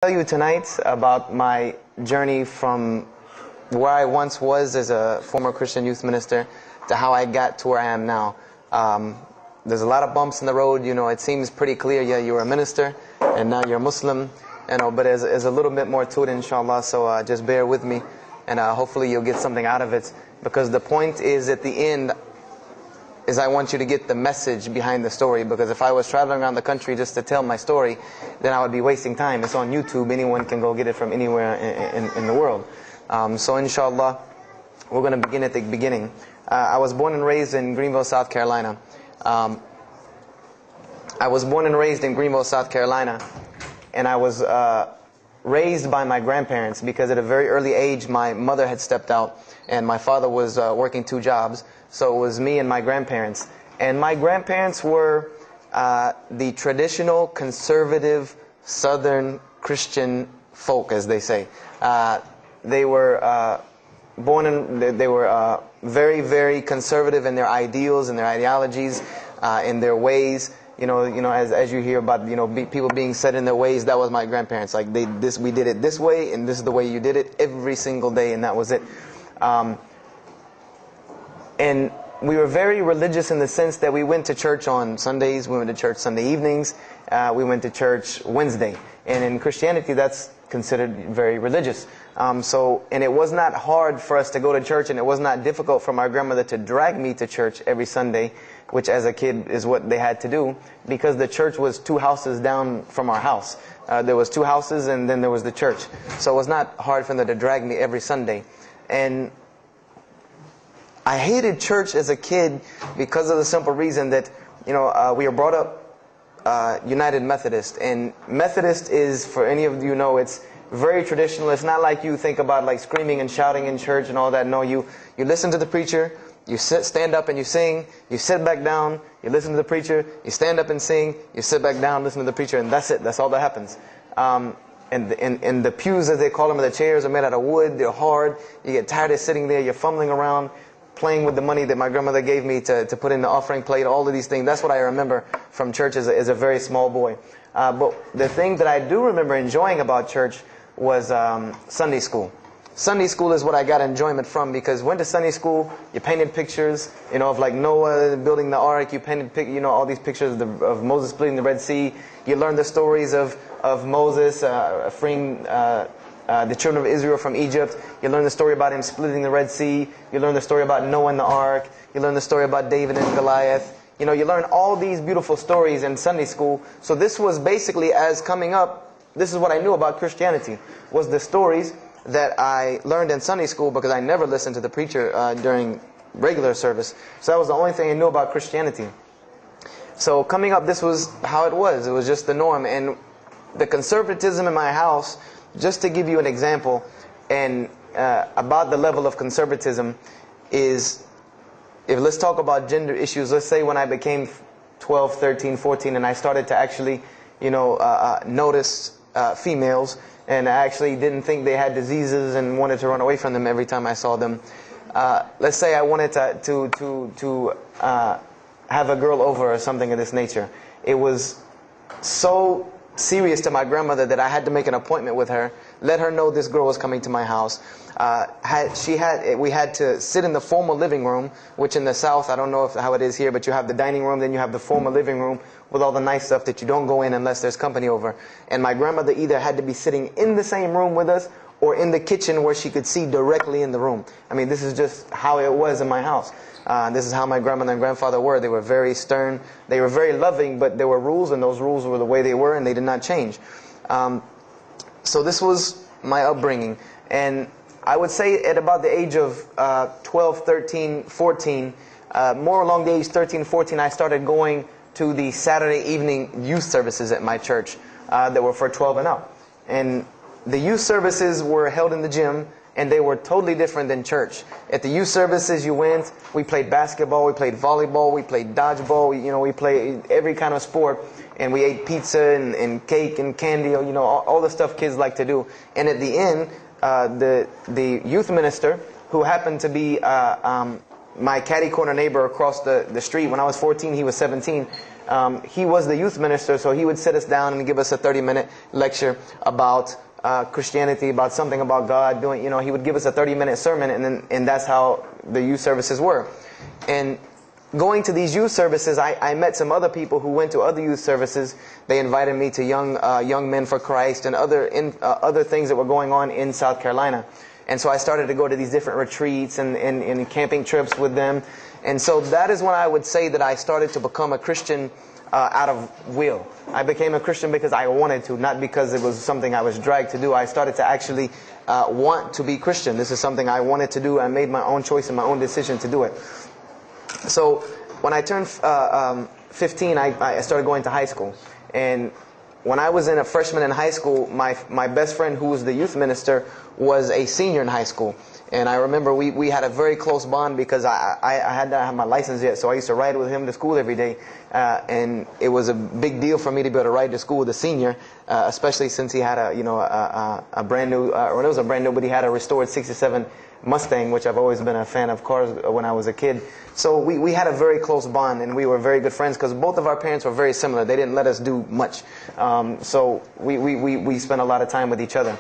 Tell you tonight about my journey from where I once was as a former Christian youth minister to how I got to where I am now. There's a lot of bumps in the road. You know, it seems pretty clear. Yeah, you were a minister and now you're a Muslim. You know, but there's a little bit more to it, inshallah. So just bear with me, and hopefully you'll get something out of it. Because the point is, at the end, is I want you to get the message behind the story. Because if I was traveling around the country just to tell my story, then I would be wasting time. It's on YouTube. Anyone can go get it from anywhere in the world. So inshallah, we're going to begin at the beginning. I was born and raised in Greenville, South Carolina. And I was raised by my grandparents, because at a very early age my mother had stepped out and my father was working 2 jobs. So it was me and my grandparents. And my grandparents were the traditional, conservative, Southern Christian folk, as they say. They were they were very, very conservative in their ideals and their ideologies, in their ways. You know, as you hear about, people being set in their ways, that was my grandparents. Like we did it this way, and this is the way you did it every single day, and that was it. And we were very religious in the sense that we went to church on Sundays, we went to church Sunday evenings, we went to church Wednesday. And in Christianity, that's considered very religious. And it was not hard for us to go to church, and it was not difficult for my grandmother to drag me to church every Sunday, which as a kid is what they had to do, because the church was 2 houses down from our house. There was 2 houses, and then there was the church. So it was not hard for them to drag me every Sunday. And I hated church as a kid because of the simple reason that, we were brought up United Methodist. And Methodist is, for any of you know, it's very traditional. It's not like you think about like screaming and shouting in church and all that. No, you listen to the preacher, you stand up and you sing, you sit back down, you listen to the preacher, you stand up and sing, you sit back down, listen to the preacher, and that's it. That's all that happens. And the pews, as they call them, the chairs are made out of wood. They're hard. You get tired of sitting there. You're fumbling around, playing with the money that my grandmother gave me to put in the offering plate, all of these things. That's what I remember from church as a very small boy. But the thing that I do remember enjoying about church was Sunday school. Sunday school is what I got enjoyment from, because went to Sunday school, you painted pictures, of like Noah building the ark. You painted, all these pictures of Moses splitting the Red Sea. You learned the stories of Moses freeing the children of Israel from Egypt. You learn the story about him splitting the Red Sea. You learn the story about Noah and the ark. You learn the story about David and Goliath. You learn all these beautiful stories in Sunday school. So this was basically, as coming up, this is what I knew about Christianity, was the stories that I learned in Sunday school, because I never listened to the preacher during regular service. So that was the only thing I knew about Christianity. So coming up, this was how it was. It was just the norm. And the conservatism in my house, just to give you an example, and about the level of conservatism, is, let's talk about gender issues. Let's say when I became 12, 13, 14, and I started to actually, notice females, and I actually didn't think they had diseases and wanted to run away from them every time I saw them. Let's say I wanted to have a girl over or something of this nature. It was so serious to my grandmother that I had to make an appointment with her, let her know this girl was coming to my house. We had to sit in the formal living room, which in the South, I don't know how it is here, but you have the dining room, then you have the formal living room with all the nice stuff that you don't go in unless there's company over. And my grandmother either had to be sitting in the same room with us or in the kitchen where she could see directly in the room. I mean, this is just how it was in my house. This is how my grandmother and grandfather were. They were very stern. They were very loving, but there were rules, and those rules were the way they were, and they did not change. So this was my upbringing. And I would say at about the age of 12, 13, 14, more along the age 13, 14, I started going to the Saturday evening youth services at my church that were for 12 and up. And the youth services were held in the gym, and they were totally different than church. At the youth services you went, we played basketball, we played volleyball, we played dodgeball, we played every kind of sport, and we ate pizza and cake and candy, all the stuff kids like to do. And at the end, the youth minister, who happened to be my catty corner neighbor across the street, when I was 14, he was 17. He was the youth minister, so he would sit us down and give us a 30-minute lecture about Christianity, about something about God. He would give us a 30-minute sermon, and that's how the youth services were. And going to these youth services, I met some other people who went to other youth services. They invited me to Young Men for Christ and other things that were going on in South Carolina. And so I started to go to these different retreats and camping trips with them. And so that is when I would say that I started to become a Christian out of will. I became a Christian because I wanted to, not because it was something I was dragged to do. I started to actually want to be Christian. This is something I wanted to do. I made my own choice and my own decision to do it. So when I turned 15, I started going to high school. And when I was a freshman in high school, my best friend, who was the youth minister, was a senior in high school. And I remember we had a very close bond because I had not had my license yet, so I used to ride with him to school every day. And it was a big deal for me to be able to ride to school with a senior, especially since he had a brand new, or it was a brand new, but he had a restored '67 Mustang, which I've always been a fan of cars when I was a kid. So we had a very close bond, and we were very good friends because both of our parents were very similar. They didn't let us do much. So we spent a lot of time with each other.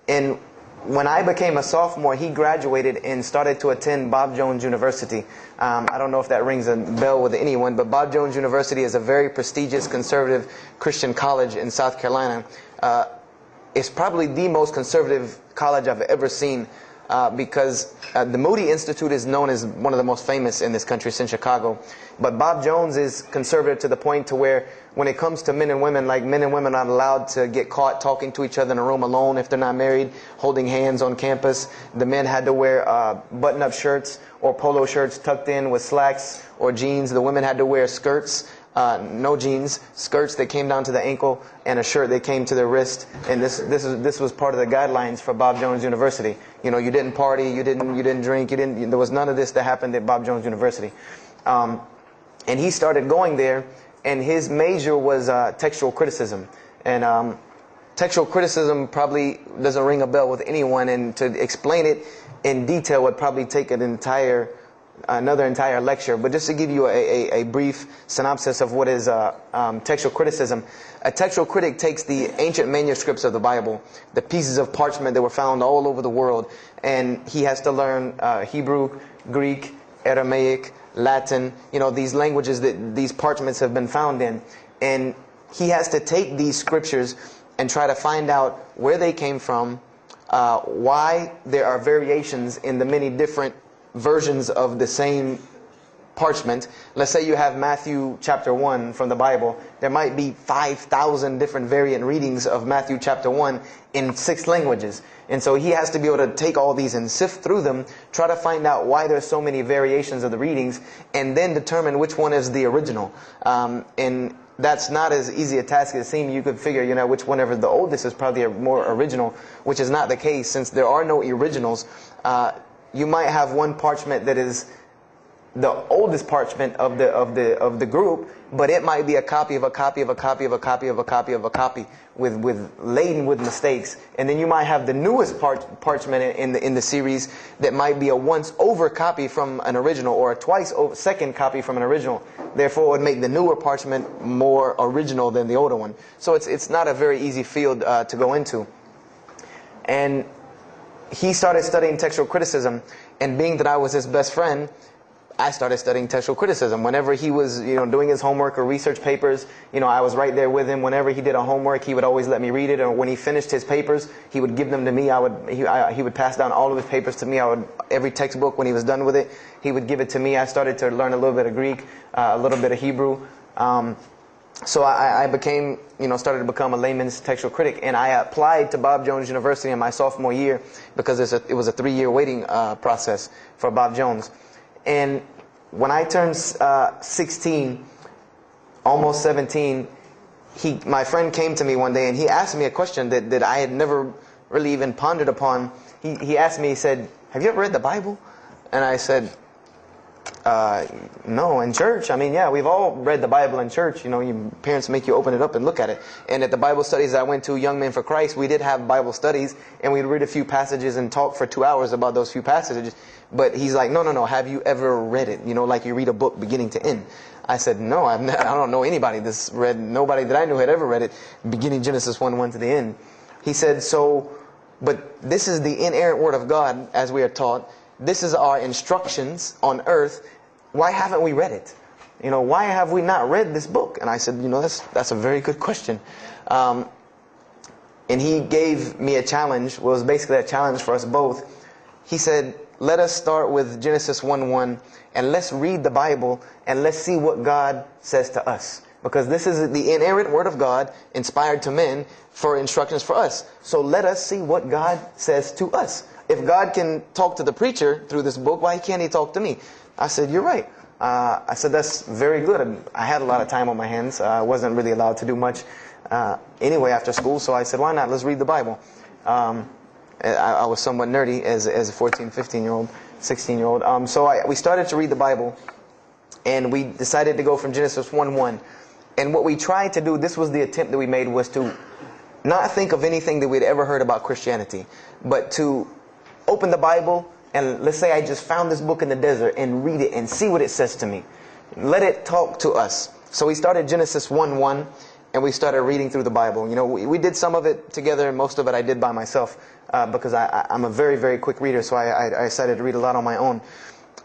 And when I became a sophomore, he graduated and started to attend Bob Jones University. I don't know if that rings a bell with anyone, but Bob Jones University is a very prestigious conservative Christian college in South Carolina. It's probably the most conservative college I've ever seen. Because the Moody Institute is known as one of the most famous in this country. It's in Chicago. But Bob Jones is conservative to the point to where when it comes to men and women, like men and women are not allowed to get caught talking to each other in a room alone if they're not married, holding hands on campus. The men had to wear button-up shirts or polo shirts tucked in with slacks or jeans. The women had to wear skirts. No jeans, skirts that came down to the ankle, and a shirt that came to the wrist. And this was part of the guidelines for Bob Jones University. You didn't party, you didn't drink, there was none of this that happened at Bob Jones University. And he started going there, and his major was textual criticism. And textual criticism probably doesn't ring a bell with anyone, and to explain it in detail would probably take another entire lecture. But just to give you a brief synopsis of what is textual criticism. A textual critic takes the ancient manuscripts of the Bible, the pieces of parchment that were found all over the world, and he has to learn Hebrew, Greek, Aramaic, Latin, these languages that these parchments have been found in. And he has to take these scriptures and try to find out where they came from, why there are variations in the many different versions of the same parchment. Let's say you have Matthew chapter 1 from the Bible. There might be 5,000 different variant readings of Matthew chapter 1 in 6 languages. And so he has to be able to take all these and sift through them, try to find out why there's so many variations of the readings, and then determine which one is the original. And that's not as easy a task as it seems. You could figure, which whenever the oldest is probably a more original, which is not the case since there are no originals. You might have one parchment that is the oldest parchment of the group, but it might be a copy of a copy of a copy of a copy of a copy of a copy laden with mistakes. And then you might have the newest parchment in the series that might be a once over copy from an original, or a twice over second copy from an original. Therefore, it would make the newer parchment more original than the older one. So it's not a very easy field to go into. And he started studying textual criticism, and being that I was his best friend, I started studying textual criticism. Whenever he was, doing his homework or research papers, I was right there with him. Whenever he did a homework, he would always let me read it. Or when he finished his papers, he would give them to me. He would pass down all of his papers to me. Every textbook, when he was done with it, he would give it to me. I started to learn a little bit of Greek, a little bit of Hebrew. So I became, started to become a layman's textual critic, and I applied to Bob Jones University in my sophomore year because it was a 3-year waiting process for Bob Jones. And when I turned 16, almost 17, my friend came to me one day and he asked me a question that I had never really even pondered upon. He asked me, he said, "Have you ever read the Bible?" And I said, No, in church. I mean, yeah, we've all read the Bible in church. You know, your parents make you open it up and look at it. And at the Bible studies I went to, Young Men for Christ, we did have Bible studies, and we'd read a few passages and talk for 2 hours about those few passages. But he's like, no, have you ever read it? You know, like you read a book beginning to end. I said, no, I don't know anybody that's read, nobody that I knew had ever read it, beginning Genesis 1:1 to the end. He said, but this is the inerrant word of God, as we are taught. This is our instructions on earth. Why haven't we read it? You know, why have we not read this book? And I said, you know, that's a very good question. And he gave me a challenge. Well, it was basically a challenge for us both. He said, let us start with Genesis 1:1 and let's read the Bible and let's see what God says to us. Because this is the inerrant word of God, inspired to men for instructions for us. So let us see what God says to us. If God can talk to the preacher through this book, why can't he talk to me? I said, you're right. I said, that's very good. I had a lot of time on my hands. I wasn't really allowed to do much anyway after school. So I said, why not? Let's read the Bible. I was somewhat nerdy as a 14, 15-year-old, 16-year-old. So we started to read the Bible. And we decided to go from Genesis 1:1. And what we tried to do, this was the attempt that we made, was to not think of anything that we'd ever heard about Christianity, but to open the Bible and let's say I just found this book in the desert and read it and see what it says to me. Let it talk to us. So we started Genesis 1:1 and we started reading through the Bible. You know, we did some of it together and most of it I did by myself because I'm a very, very quick reader, so I decided to read a lot on my own.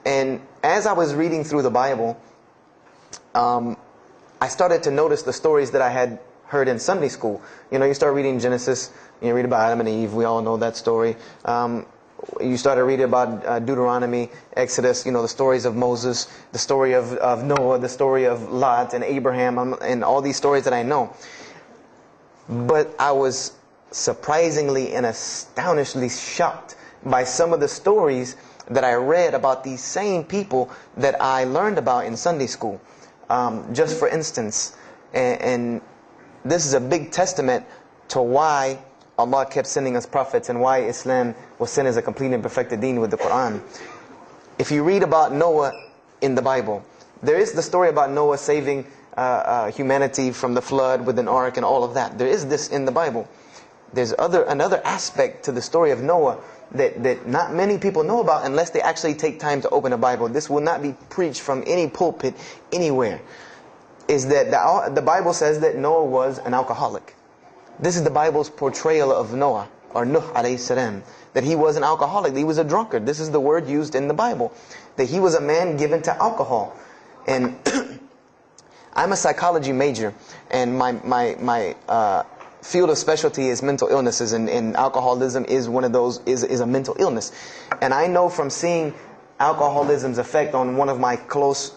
And as I was reading through the Bible, I started to notice the stories that I had heard in Sunday school. You know, you start reading Genesis, you read about Adam and Eve, we all know that story. You started reading about Deuteronomy, Exodus, you know, the stories of Moses, the story of Noah, the story of Lot and Abraham, and all these stories that I know. But I was surprisingly and astonishingly shocked by some of the stories that I read about these same people that I learned about in Sunday school. Just for instance, and this is a big testament to why Allah kept sending us prophets and why Islam was sent as a complete and perfected deen with the Quran. If you read about Noah in the Bible, there is the story about Noah saving humanity from the flood with an ark and all of that. There is this in the Bible. There's another aspect to the story of Noah that not many people know about unless they actually take time to open a Bible. This will not be preached from any pulpit anywhere. Is that the Bible says that Noah was an alcoholic. This is the Bible's portrayal of Noah, or Nuh alayhi salam, that he was an alcoholic, that he was a drunkard. This is the word used in the Bible, that he was a man given to alcohol. And I'm a psychology major, and my field of specialty is mental illnesses, and alcoholism is one of those, is a mental illness. And I know from seeing alcoholism's effect on one of my close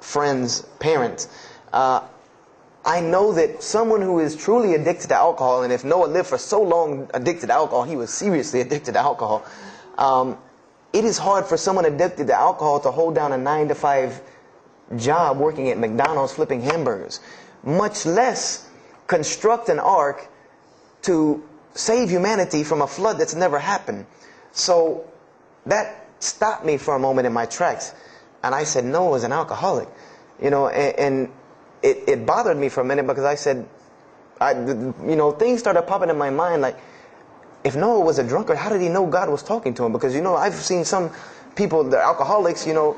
friends' parents, I know that someone who is truly addicted to alcohol, and if Noah lived for so long addicted to alcohol, he was seriously addicted to alcohol. It is hard for someone addicted to alcohol to hold down a 9-to-5 job working at McDonald's flipping hamburgers, much less construct an ark to save humanity from a flood that's never happened. So that stopped me for a moment in my tracks, and I said, Noah was an alcoholic, you know, and it bothered me for a minute because I said, you know, things started popping in my mind like, if Noah was a drunkard, how did he know God was talking to him? Because, you know, I've seen some people, they're alcoholics, you know,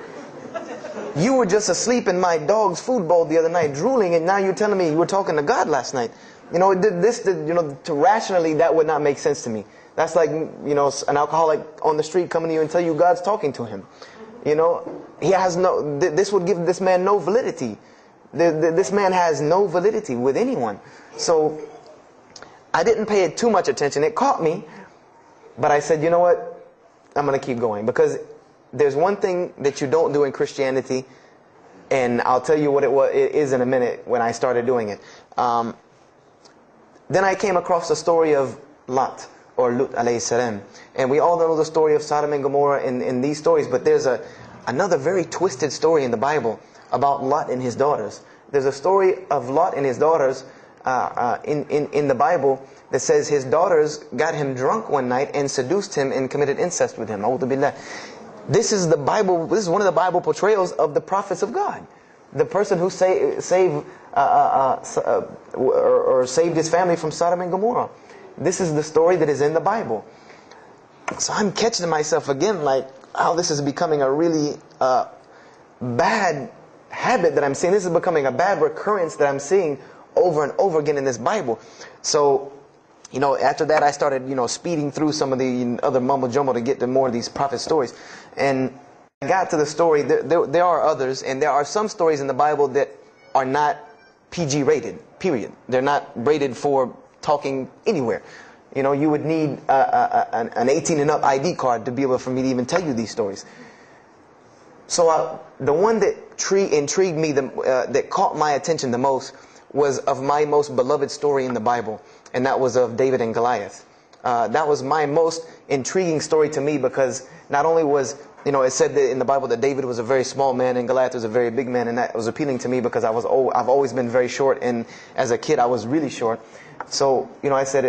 you were just asleep in my dog's food bowl the other night, drooling, and now you're telling me you were talking to God last night. You know, you know, to rationally, that would not make sense to me. That's like, you know, an alcoholic on the street coming to you and tell you God's talking to him. You know, he has no, this would give this man no validity. This man has no validity with anyone. So I didn't pay it too much attention. It caught me, but I said, you know what? I'm going to keep going, because there's one thing that you don't do in Christianity, and I'll tell you what it is in a minute when I started doing it. Then I came across the story of Lot, or Lut alayhi salam. And we all know the story of Sodom and Gomorrah in these stories, but there's another very twisted story in the Bible about Lot and his daughters. There's a story of Lot and his daughters in the Bible that says his daughters got him drunk one night and seduced him and committed incest with him. A'udhu billah. This is the Bible. This is one of the Bible portrayals of the prophets of God. The person who saved his family from Sodom and Gomorrah. This is the story that is in the Bible. So I'm catching myself again, like, oh, this is becoming a really bad habit that I'm seeing. This is becoming a bad recurrence that I'm seeing over and over again in this Bible. So, after that I started, speeding through some of the other mumbo jumbo to get to more of these prophet stories. And I got to the story, there are others, and there are some stories in the Bible that are not PG rated, period. They're not rated for talking anywhere. You would need an 18 and up ID card to be able for me to even tell you these stories. So the one that intrigued me, that caught my attention the most, was of my most beloved story in the Bible, and that was of David and Goliath. That was my most intriguing story to me, because not only was, it said that in the Bible that David was a very small man and Goliath was a very big man, and that was appealing to me because I've always been very short, and as a kid I was really short. So, I said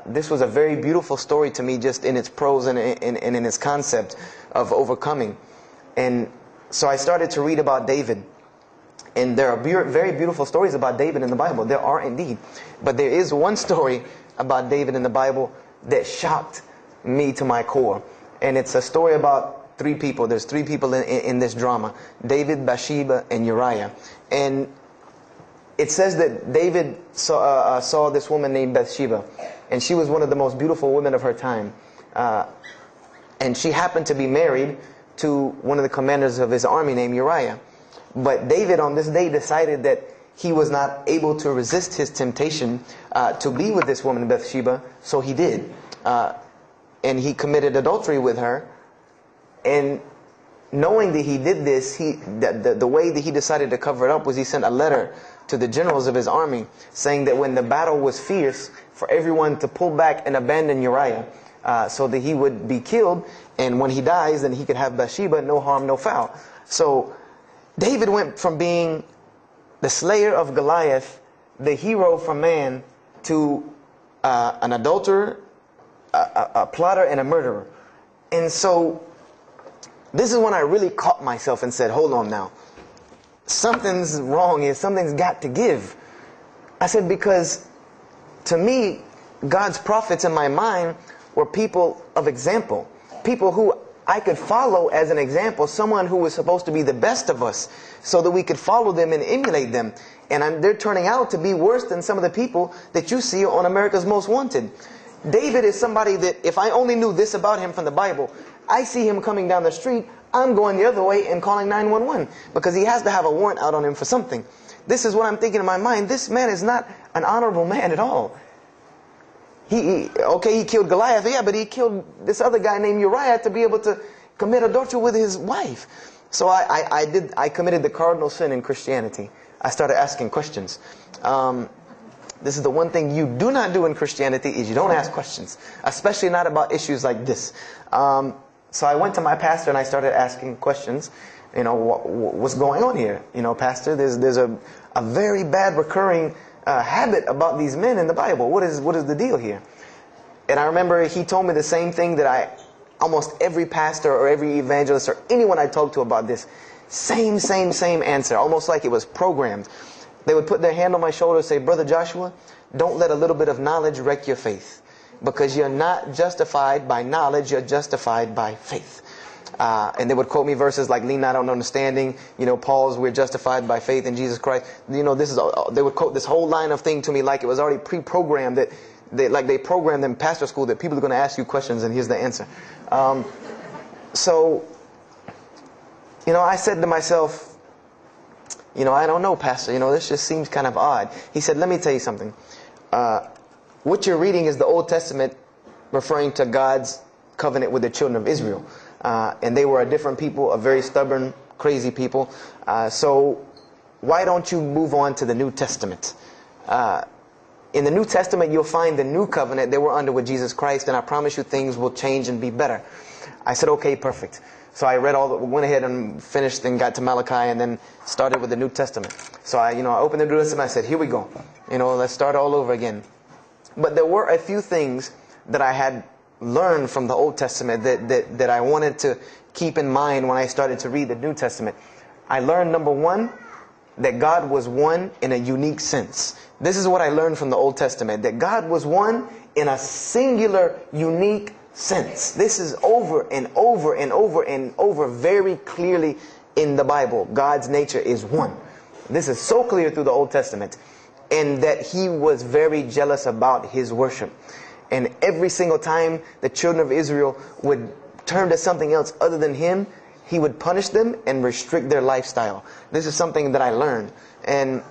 this was a very beautiful story to me, just in its prose and in its concept of overcoming. And so I started to read about David. And there are very beautiful stories about David in the Bible. There are indeed. But there is one story about David in the Bible that shocked me to my core. And it's a story about three people. There's three people in this drama: David, Bathsheba, and Uriah. And it says that David saw this woman named Bathsheba. And she was one of the most beautiful women of her time. And she happened to be married to one of the commanders of his army named Uriah. But David on this day decided that he was not able to resist his temptation to be with this woman Bathsheba, so he did. And he committed adultery with her. And knowing that he did this, the way that he decided to cover it up was he sent a letter to the generals of his army saying that when the battle was fierce, for everyone to pull back and abandon Uriah, so that he would be killed, and when he dies, then he could have Bathsheba, no harm, no foul. So David went from being the slayer of Goliath, the hero from man, to an adulterer, a plotter, and a murderer. And so this is when I really caught myself and said, hold on now. Something's wrong here. Something's got to give. I said, because to me, God's prophets in my mind were people of example. People who I could follow as an example, someone who was supposed to be the best of us, so that we could follow them and emulate them. And they're turning out to be worse than some of the people that you see on America's Most Wanted. David is somebody that, if I only knew this about him from the Bible, I see him coming down the street, I'm going the other way and calling 911, because he has to have a warrant out on him for something. This is what I'm thinking in my mind. This man is not an honorable man at all. He killed Goliath, yeah, but he killed this other guy named Uriah to be able to commit adultery with his wife. So I committed the cardinal sin in Christianity. I started asking questions. This is the one thing you do not do in Christianity, is you don't ask questions, especially not about issues like this. So I went to my pastor and I started asking questions. What's going on here? Pastor, there's a very bad recurring habit about these men in the Bible. What is the deal here? And I remember he told me the same thing that almost every pastor or every evangelist or anyone I talked to about this, same answer, almost like it was programmed. They would put their hand on my shoulder and say, Brother Joshua, don't let a little bit of knowledge wreck your faith, because you're not justified by knowledge, you're justified by faith. And they would quote me verses like, lean not on understanding, Paul's, we're justified by faith in Jesus Christ. They would quote this whole line of thing to me like it was already pre-programmed, that they programmed in pastor school that people are going to ask you questions and here's the answer. So I said to myself, I don't know, Pastor, this just seems kind of odd. He said, let me tell you something. What you're reading is the Old Testament referring to God's covenant with the children of Israel. And they were a different people, a very stubborn, crazy people. So why don't you move on to the New Testament? In the New Testament, you'll find the new covenant they were under with Jesus Christ, and I promise you things will change and be better. I said, okay, perfect. So I went ahead and finished and got to Malachi and then started with the New Testament. So I opened the New Testament and I said, here we go. Let's start all over again. But there were a few things that I had learned from the Old Testament that I wanted to keep in mind when I started to read the New Testament. I learned, number one, that God was one in a unique sense. This is what I learned from the Old Testament, that God was one in a singular, unique sense. This is over and over and over and over very clearly in the Bible. God's nature is one. This is so clear through the Old Testament. And that He was very jealous about His worship. And every single time the children of Israel would turn to something else other than Him, He would punish them and restrict their lifestyle. This is something that I learned. And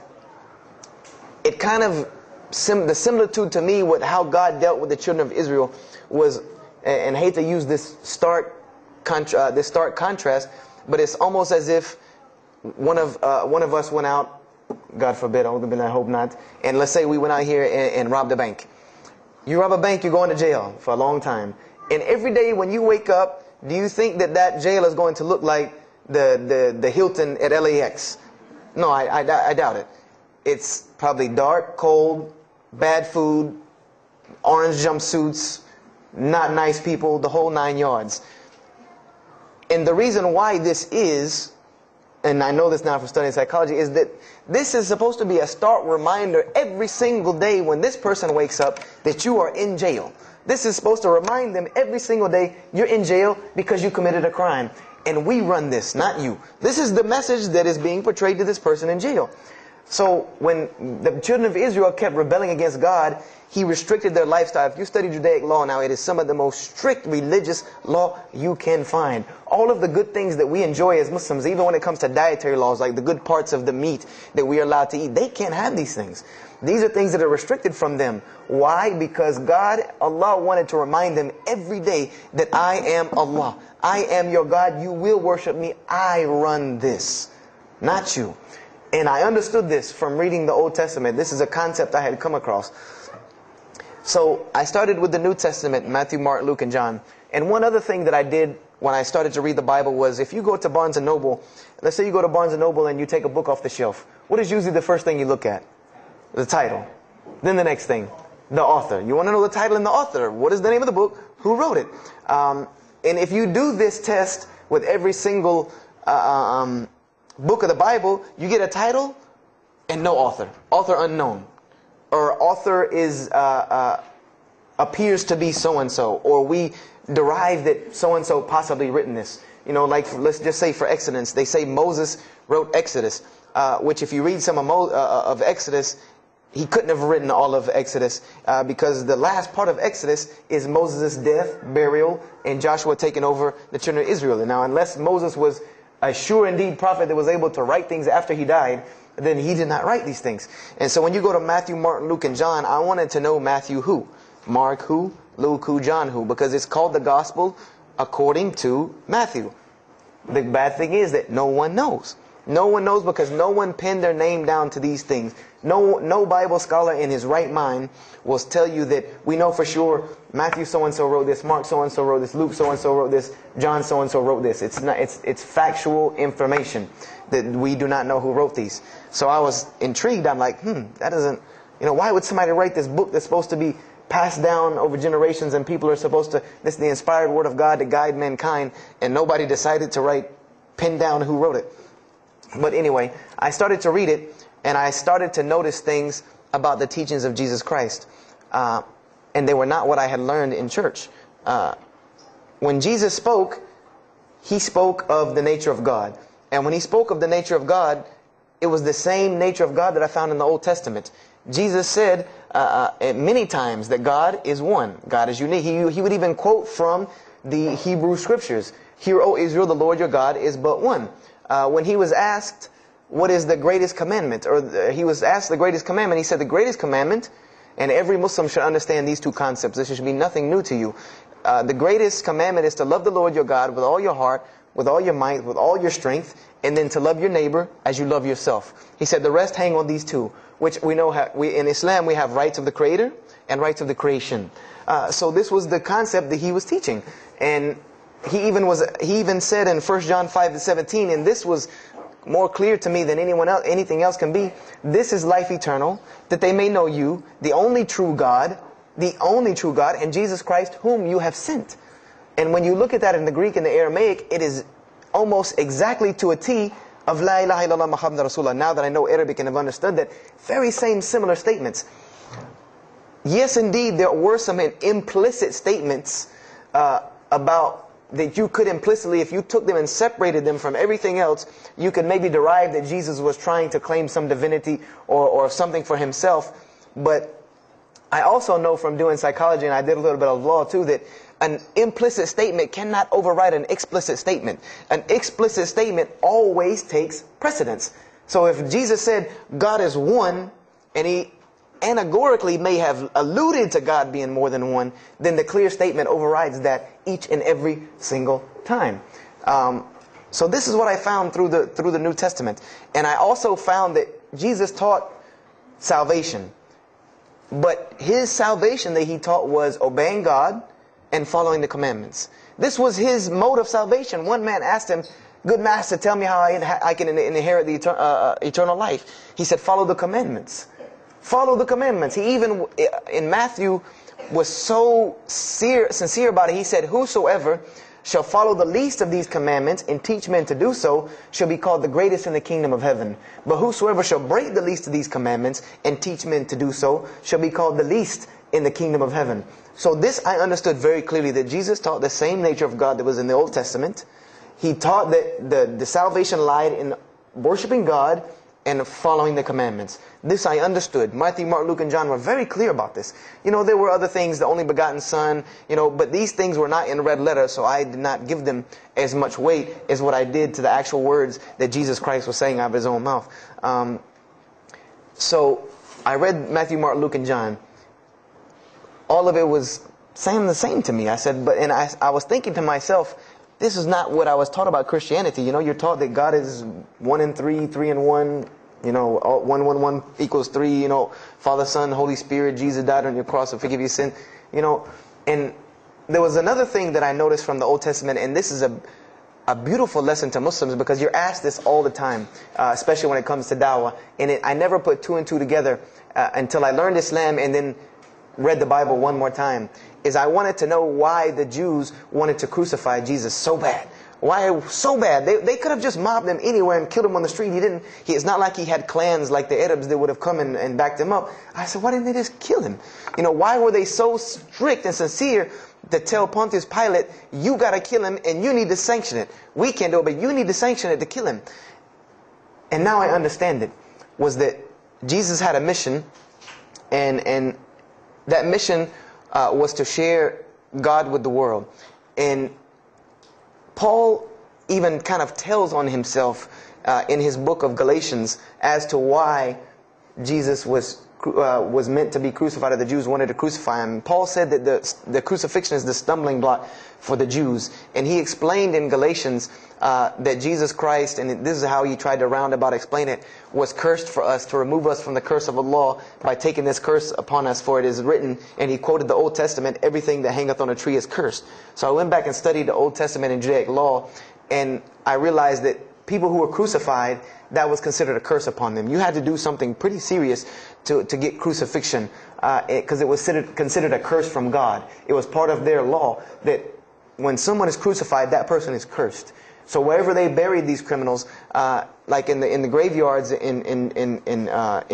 it kind of, the similitude to me with how God dealt with the children of Israel was, and I hate to use this stark contrast, but it's almost as if one of us went out, God forbid, I hope not, and let's say we went out here and robbed a bank. You rob a bank, you're going to jail for a long time. And every day when you wake up, do you think that jail is going to look like the Hilton at LAX? No, I doubt it. It's probably dark, cold, bad food, orange jumpsuits, not nice people, the whole 9 yards. And the reason why this is, and I know this now from studying psychology, is that this is supposed to be a stark reminder every single day when this person wakes up that you are in jail. This is supposed to remind them every single day you're in jail because you committed a crime. And we run this, not you. This is the message that is being portrayed to this person in jail. So when the children of Israel kept rebelling against God, He restricted their lifestyle. If you study Judaic law now, it is some of the most strict religious law you can find. All of the good things that we enjoy as Muslims, even when it comes to dietary laws, like the good parts of the meat that we are allowed to eat, they can't have these things. These are things that are restricted from them. Why? Because God, Allah, wanted to remind them every day that I am Allah. I am your God. You will worship me. I run this, not you. And I understood this from reading the Old Testament. This is a concept I had come across. So I started with the New Testament, Matthew, Mark, Luke, and John. And one other thing that I did when I started to read the Bible was, if you go to Barnes & Noble, let's say you go to Barnes & Noble and you take a book off the shelf. What is usually the first thing you look at? The title. Then the next thing, the author. You want to know the title and the author. What is the name of the book? Who wrote it? And if you do this test with every single book of the Bible, you get a title and no author. Author unknown. Or author is appears to be so-and-so. Or we derive that so-and-so possibly written this. You know, like let's just say for Exodus, they say Moses wrote Exodus. Which if you read some of Exodus, he couldn't have written all of Exodus because the last part of Exodus is Moses' death, burial, and Joshua taking over the children of Israel. And now, unless Moses was a sure indeed prophet that was able to write things after he died, then he did not write these things. And so when you go to Matthew, Mark, Luke, and John, I wanted to know Matthew who, Mark who, Luke who, John who, because it's called the Gospel according to Matthew. The bad thing is that no one knows. No one knows because no one pinned their name down to these things. No Bible scholar in his right mind will tell you that we know for sure Matthew so-and-so wrote this, Mark so-and-so wrote this, Luke so-and-so wrote this, John so-and-so wrote this. It's factual information that we do not know who wrote these. So I was intrigued. I'm like, that doesn't, why would somebody write this book that's supposed to be passed down over generations and people are supposed to, this is the inspired word of God to guide mankind, and nobody decided to pin down who wrote it. But anyway, I started to read it, and I started to notice things about the teachings of Jesus Christ. And they were not what I had learned in church. When Jesus spoke, He spoke of the nature of God. And when He spoke of the nature of God, it was the same nature of God that I found in the Old Testament. Jesus said many times that God is one. God is unique. He would even quote from the Hebrew Scriptures. Hear, O Israel, the Lord your God is but one. When He was asked, what is the greatest commandment? Or He was asked the greatest commandment. He said the greatest commandment, and every Muslim should understand these two concepts. This should be nothing new to you. The greatest commandment is to love the Lord your God with all your heart, with all your might, with all your strength, and then to love your neighbor as you love yourself. He said the rest hang on these two, which we know in Islam we have rights of the Creator and rights of the creation. So this was the concept that He was teaching. And He even said in 1 John 5:17, and this was more clear to me than anything else can be, this is life eternal, that they may know you, the only true God, the only true God, and Jesus Christ whom you have sent. And when you look at that in the Greek and the Aramaic, it is almost exactly to a T of La ilaha illallah Muhammad Rasulullah. Now that I know Arabic and have understood that, very same similar statements. Yes, indeed, there were some implicit statements about that you could implicitly, if you took them and separated them from everything else, you could maybe derive that Jesus was trying to claim some divinity or something for himself. But I also know from doing psychology, and I did a little bit of law too, that an implicit statement cannot override an explicit statement. An explicit statement always takes precedence. So if Jesus said God is one, and he anagorically may have alluded to God being more than one, then the clear statement overrides that each and every single time. So this is what I found through the New Testament. And I also found that Jesus taught salvation. But his salvation that he taught was obeying God and following the commandments. This was his mode of salvation. One man asked him, "Good master, tell me how I can inherit the eternal life." He said, "Follow the commandments." Follow the commandments. He even, in Matthew, was so sincere about it. He said, "Whosoever shall follow the least of these commandments and teach men to do so shall be called the greatest in the kingdom of heaven. But whosoever shall break the least of these commandments and teach men to do so shall be called the least in the kingdom of heaven." So this I understood very clearly, that Jesus taught the same nature of God that was in the Old Testament. He taught that the salvation lied in worshiping God and following the commandments. This I understood. Matthew, Mark, Luke, and John were very clear about this. There were other things, the only begotten Son, but these things were not in red letter, so I did not give them as much weight as what I did to the actual words that Jesus Christ was saying out of his own mouth. So I read Matthew, Mark, Luke, and John. All of it was saying the same to me. I said, I was thinking to myself, this is not what I was taught about Christianity. You're taught that God is 1 in 3, 3 in 1. 1 equals 3. Father, Son, Holy Spirit. Jesus died on your cross to forgive your sin. And there was another thing that I noticed from the Old Testament, and this is a beautiful lesson to Muslims, because you're asked this all the time, especially when it comes to da'wah. And I never put 2 and 2 together until I learned Islam and then read the Bible one more time. Is I wanted to know why the Jews wanted to crucify Jesus so bad. Why so bad? They could have just mobbed him anywhere and killed him on the street. It's not like he had clans like the Arabs that would have come and backed him up. I said, why didn't they just kill him? Why were they so strict and sincere to tell Pontius Pilate, you got to kill him and you need to sanction it. We can't do it, but you need to sanction it to kill him. And now I understand it. Was that Jesus had a mission, and that mission was to share God with the world. And Paul even kind of tells on himself in his book of Galatians as to why Jesus was meant to be crucified, or the Jews wanted to crucify him. Paul said that the crucifixion is the stumbling block for the Jews. And he explained in Galatians that Jesus Christ, and this is how he tried to roundabout explain it, was cursed for us, to remove us from the curse of Allah by taking this curse upon us. For it is written, and he quoted the Old Testament, everything that hangeth on a tree is cursed. So I went back and studied the Old Testament and Judaic law, and I realized that people who were crucified, that was considered a curse upon them. You had to do something pretty serious to get crucifixion, because it was considered a curse from God. It was part of their law that when someone is crucified, that person is cursed. So wherever they buried these criminals, like in the graveyards in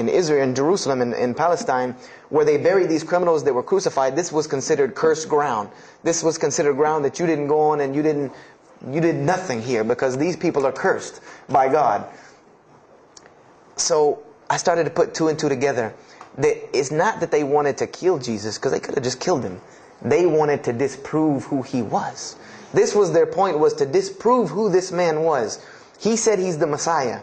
Israel, in Jerusalem, in Palestine, where they buried these criminals that were crucified, this was considered cursed ground. This was considered ground that you didn't go on, and you did nothing here, because these people are cursed by God. So I started to put 2 and 2 together. That it's not that they wanted to kill Jesus, because they could have just killed him. They wanted to disprove who he was. This was their point, was to disprove who this man was. He said he's the Messiah.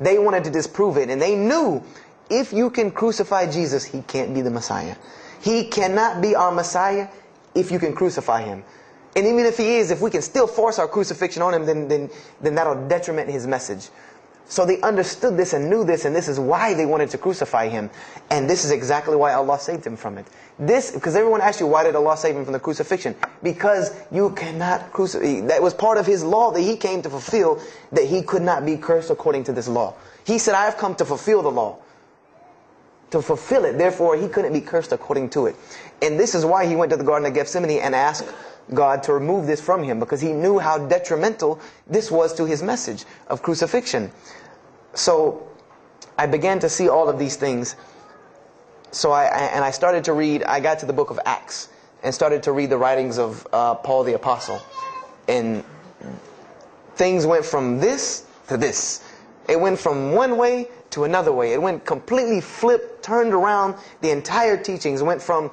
They wanted to disprove it. And they knew, if you can crucify Jesus, he can't be the Messiah. He cannot be our Messiah if you can crucify him. And even if he is, if we can still force our crucifixion on him, then that'll detriment his message. So they understood this and knew this, and this is why they wanted to crucify him. And this is exactly why Allah saved him from it. Because everyone asks you, why did Allah save him from the crucifixion? Because you cannot crucify. That was part of his law that he came to fulfill, that he could not be cursed according to this law. He said, I have come to fulfill the law. to fulfill it. Therefore, he couldn't be cursed according to it. And this is why he went to the Garden of Gethsemane and asked God to remove this from him, because he knew how detrimental this was to his message of crucifixion. So I began to see all of these things. So I started to read, I got to the book of Acts and started to read the writings of Paul the Apostle. And things went from this to this. It went from one way to another way. It went completely flipped, turned around. The entire teachings went from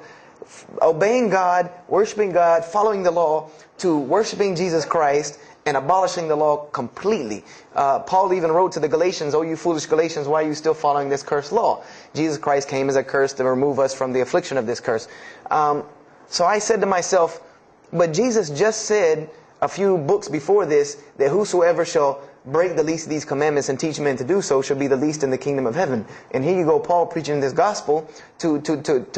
obeying God, worshiping God, following the law, to worshiping Jesus Christ and abolishing the law completely. Paul even wrote to the Galatians, "Oh, you foolish Galatians, why are you still following this cursed law?" Jesus Christ came as a curse to remove us from the affliction of this curse. So I said to myself, but Jesus just said a few books before this that whosoever shall break the least of these commandments and teach men to do so shall be the least in the kingdom of heaven. And here you go, Paul preaching this gospel to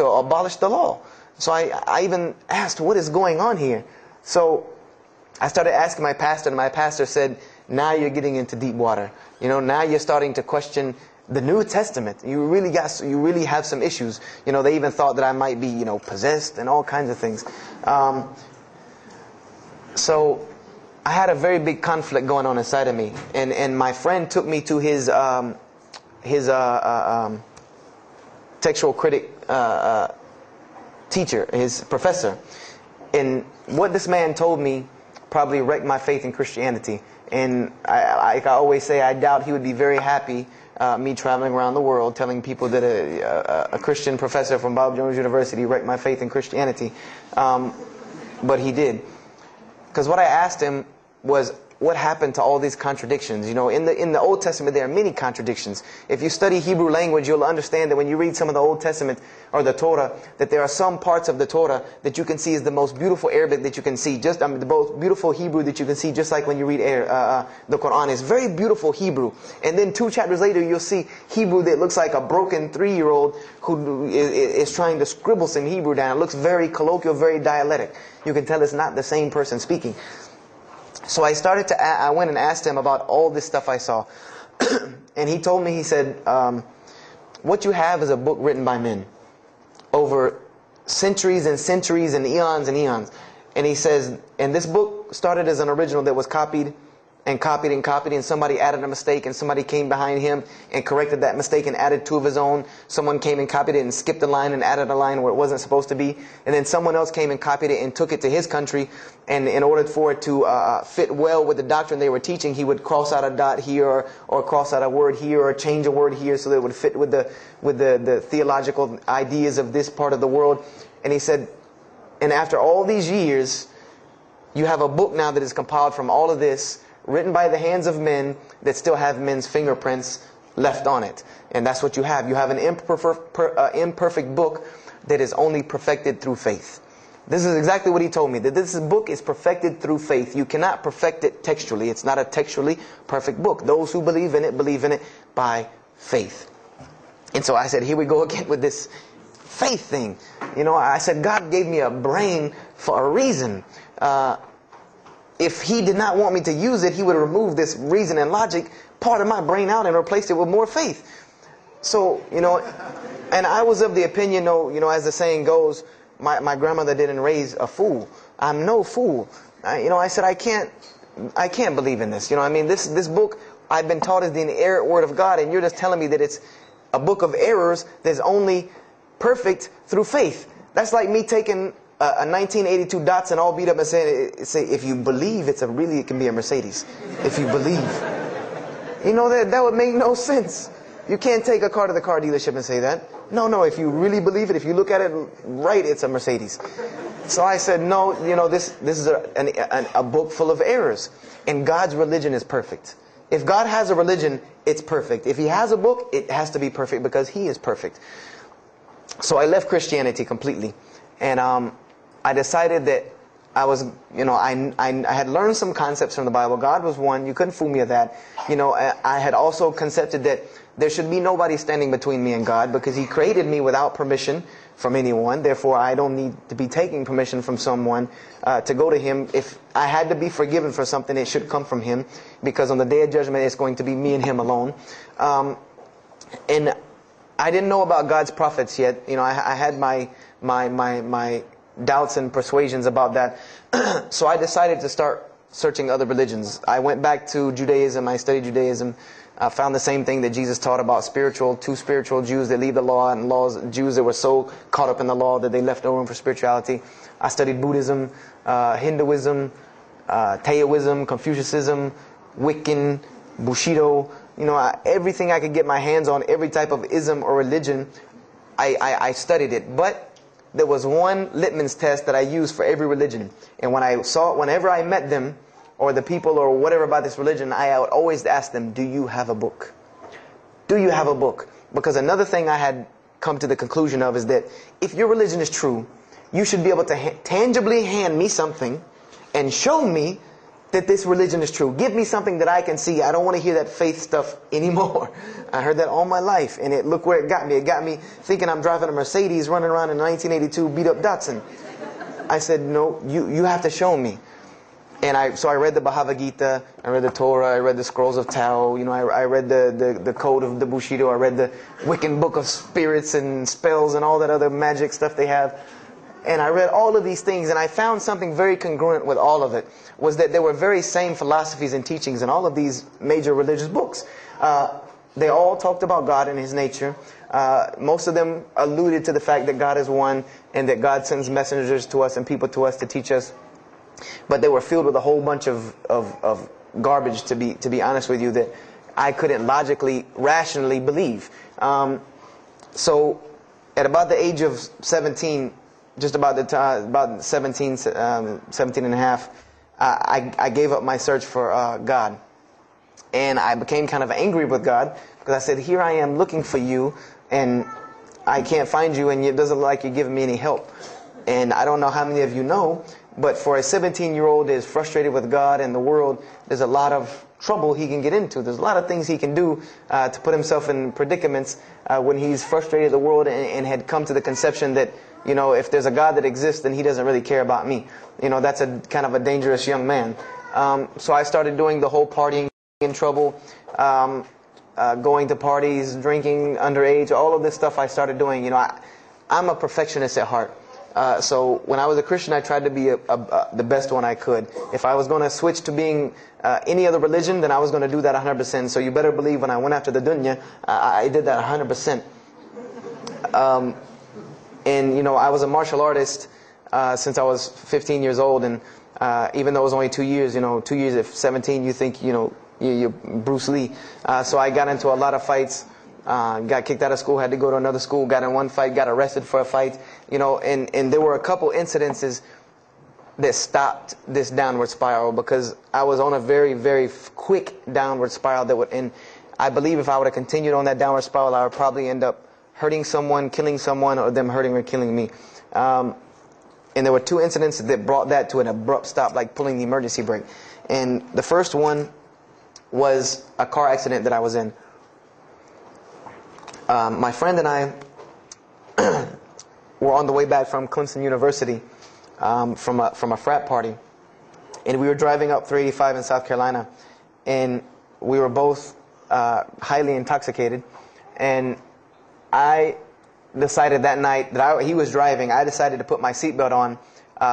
abolish the law. So I even asked, what is going on here? So I started asking my pastor, and my pastor said, now you're getting into deep water. You know, now you're starting to question the New Testament. You really have some issues. You know, they even thought that I might be, you know, possessed and all kinds of things. So I had a very big conflict going on inside of me, and my friend took me to his textual critic teacher, his professor. And what this man told me probably wrecked my faith in Christianity. And I always say, I doubt he would be very happy me traveling around the world telling people that a Christian professor from Bob Jones University wrecked my faith in Christianity. But he did. Because what I asked him was, what happened to all these contradictions? You know, in the Old Testament there are many contradictions. If you study Hebrew language, you'll understand that when you read some of the Old Testament or the Torah, that there are some parts of the Torah that you can see is the most beautiful Arabic that you can see. The most beautiful Hebrew that you can see, just like when you read the Quran. It's very beautiful Hebrew. And then 2 chapters later, you'll see Hebrew that looks like a broken 3-year-old who is trying to scribble some Hebrew down. It looks very colloquial, very dialectic. You can tell it's not the same person speaking. So I went and asked him about all this stuff I saw. And he told me, he said, what you have is a book written by men over centuries and centuries and eons and eons. And he says, and this book started as an original that was copied and copied and copied, and somebody added a mistake, and somebody came behind him and corrected that mistake and added 2 of his own. Someone came and copied it and skipped a line and added a line where it wasn't supposed to be. And then someone else came and copied it and took it to his country, and in order for it to fit well with the doctrine they were teaching, he would cross out a dot here or cross out a word here or change a word here so that it would fit with the theological ideas of this part of the world. And he said, and after all these years, you have a book now that is compiled from all of this, written by the hands of men that still have men's fingerprints left on it. And that's what you have. You have an imperfect book that is only perfected through faith. This is exactly what he told me, that this book is perfected through faith. You cannot perfect it textually. It's not a textually perfect book. Those who believe in it by faith. And so I said, here we go again with this faith thing. You know, I said, God gave me a brain for a reason. If he did not want me to use it, he would remove this reason and logic part of my brain out and replace it with more faith. So, you know, and I was of the opinion, you know, as the saying goes, my grandmother didn't raise a fool. I'm no fool. You know, I said, I can't believe in this. You know, I mean, this book I've been taught is the inerrant word of God, and you're just telling me that it's a book of errors that's only perfect through faith. That's like me taking a 1982 Datsun all beat up and say, if you believe it can be a Mercedes. If you believe. You know, that would make no sense. You can't take a car to the car dealership and say that. No, if you really believe it, if you look at it right, it's a Mercedes. So I said, no, you know, this is a book full of errors. And God's religion is perfect. If God has a religion, it's perfect. If he has a book, it has to be perfect because he is perfect. So I left Christianity completely. And I decided that I was, you know, I had learned some concepts from the Bible. God was one. You couldn't fool me of that. You know, I had also concepted that there should be nobody standing between me and God because he created me without permission from anyone. Therefore, I don't need to be taking permission from someone to go to him. If I had to be forgiven for something, it should come from him because on the day of judgment, it's going to be me and him alone. And I didn't know about God's prophets yet. You know, I had my doubts and persuasions about that. So I decided to start searching other religions. I went back to Judaism. I studied Judaism. I found the same thing that Jesus taught about two spiritual Jews that leave the law, and Jews that were so caught up in the law that they left no room for spirituality. I studied Buddhism, Hinduism, Taoism, Confucianism, Wiccan, Bushido. You know, everything I could get my hands on, every type of ism or religion, I studied it. But there was one litmus test that I used for every religion. And whenever I met them, or the people or whatever about this religion, I would always ask them, do you have a book? Do you have a book? Because another thing I had come to the conclusion of is that if your religion is true, you should be able to tangibly hand me something and show me that this religion is true. Give me something that I can see. I don't want to hear that faith stuff anymore. I heard that all my life, and look where it got me. It got me thinking I'm driving a Mercedes running around in a 1982 beat-up Datsun. I said, no, you have to show me. And so I read the Bhagavad Gita, I read the Torah, I read the Scrolls of Tao, you know, I read the Code of the Bushido, I read the Wiccan Book of Spirits and Spells and all that other magic stuff they have. And I read all of these things, and I found something very congruent with all of it, was that there were very same philosophies and teachings in all of these major religious books. They all talked about God and His nature. Most of them alluded to the fact that God is one, and that God sends messengers to us and people to us to teach us. But they were filled with a whole bunch of garbage, to be honest with you, that I couldn't logically, rationally believe. So at about the age of 17, just about the time, about 17 and a half, I gave up my search for God. And I became kind of angry with God, because I said, here I am looking for you, and I can't find you, and it doesn't look like you're giving me any help. And I don't know how many of you know, but for a 17-year-old that is frustrated with God and the world, there's a lot of trouble he can get into. There's a lot of things he can do to put himself in predicaments when he's frustrated with the world and had come to the conception that, you know, if there's a God that exists, then He doesn't really care about me. You know, that's a kind of a dangerous young man. So I started doing the whole partying in trouble, going to parties, drinking underage, all of this stuff I started doing. You know, I'm a perfectionist at heart. So when I was a Christian, I tried to be the best one I could. If I was going to switch to being any other religion, then I was going to do that 100%. So you better believe when I went after the dunya, I did that 100%. And, you know, I was a martial artist since I was 15 years old. And even though it was only 2 years, you know, 2 years at 17, you think, you know, you're Bruce Lee. So I got into a lot of fights. Got kicked out of school, had to go to another school, got in one fight, got arrested for a fight, you know, and there were a couple incidences that stopped this downward spiral, because I was on a very, very quick downward spiral that would, and I believe if I would have continued on that downward spiral, I would probably end up hurting someone, killing someone, or them hurting or killing me. And there were two incidents that brought that to an abrupt stop, like pulling the emergency brake. And the first one was a car accident that I was in. My friend and I were on the way back from Clemson University from a frat party, and we were driving up 385 in South Carolina, and we were both highly intoxicated. And I decided that night that he was driving. I decided to put my seatbelt on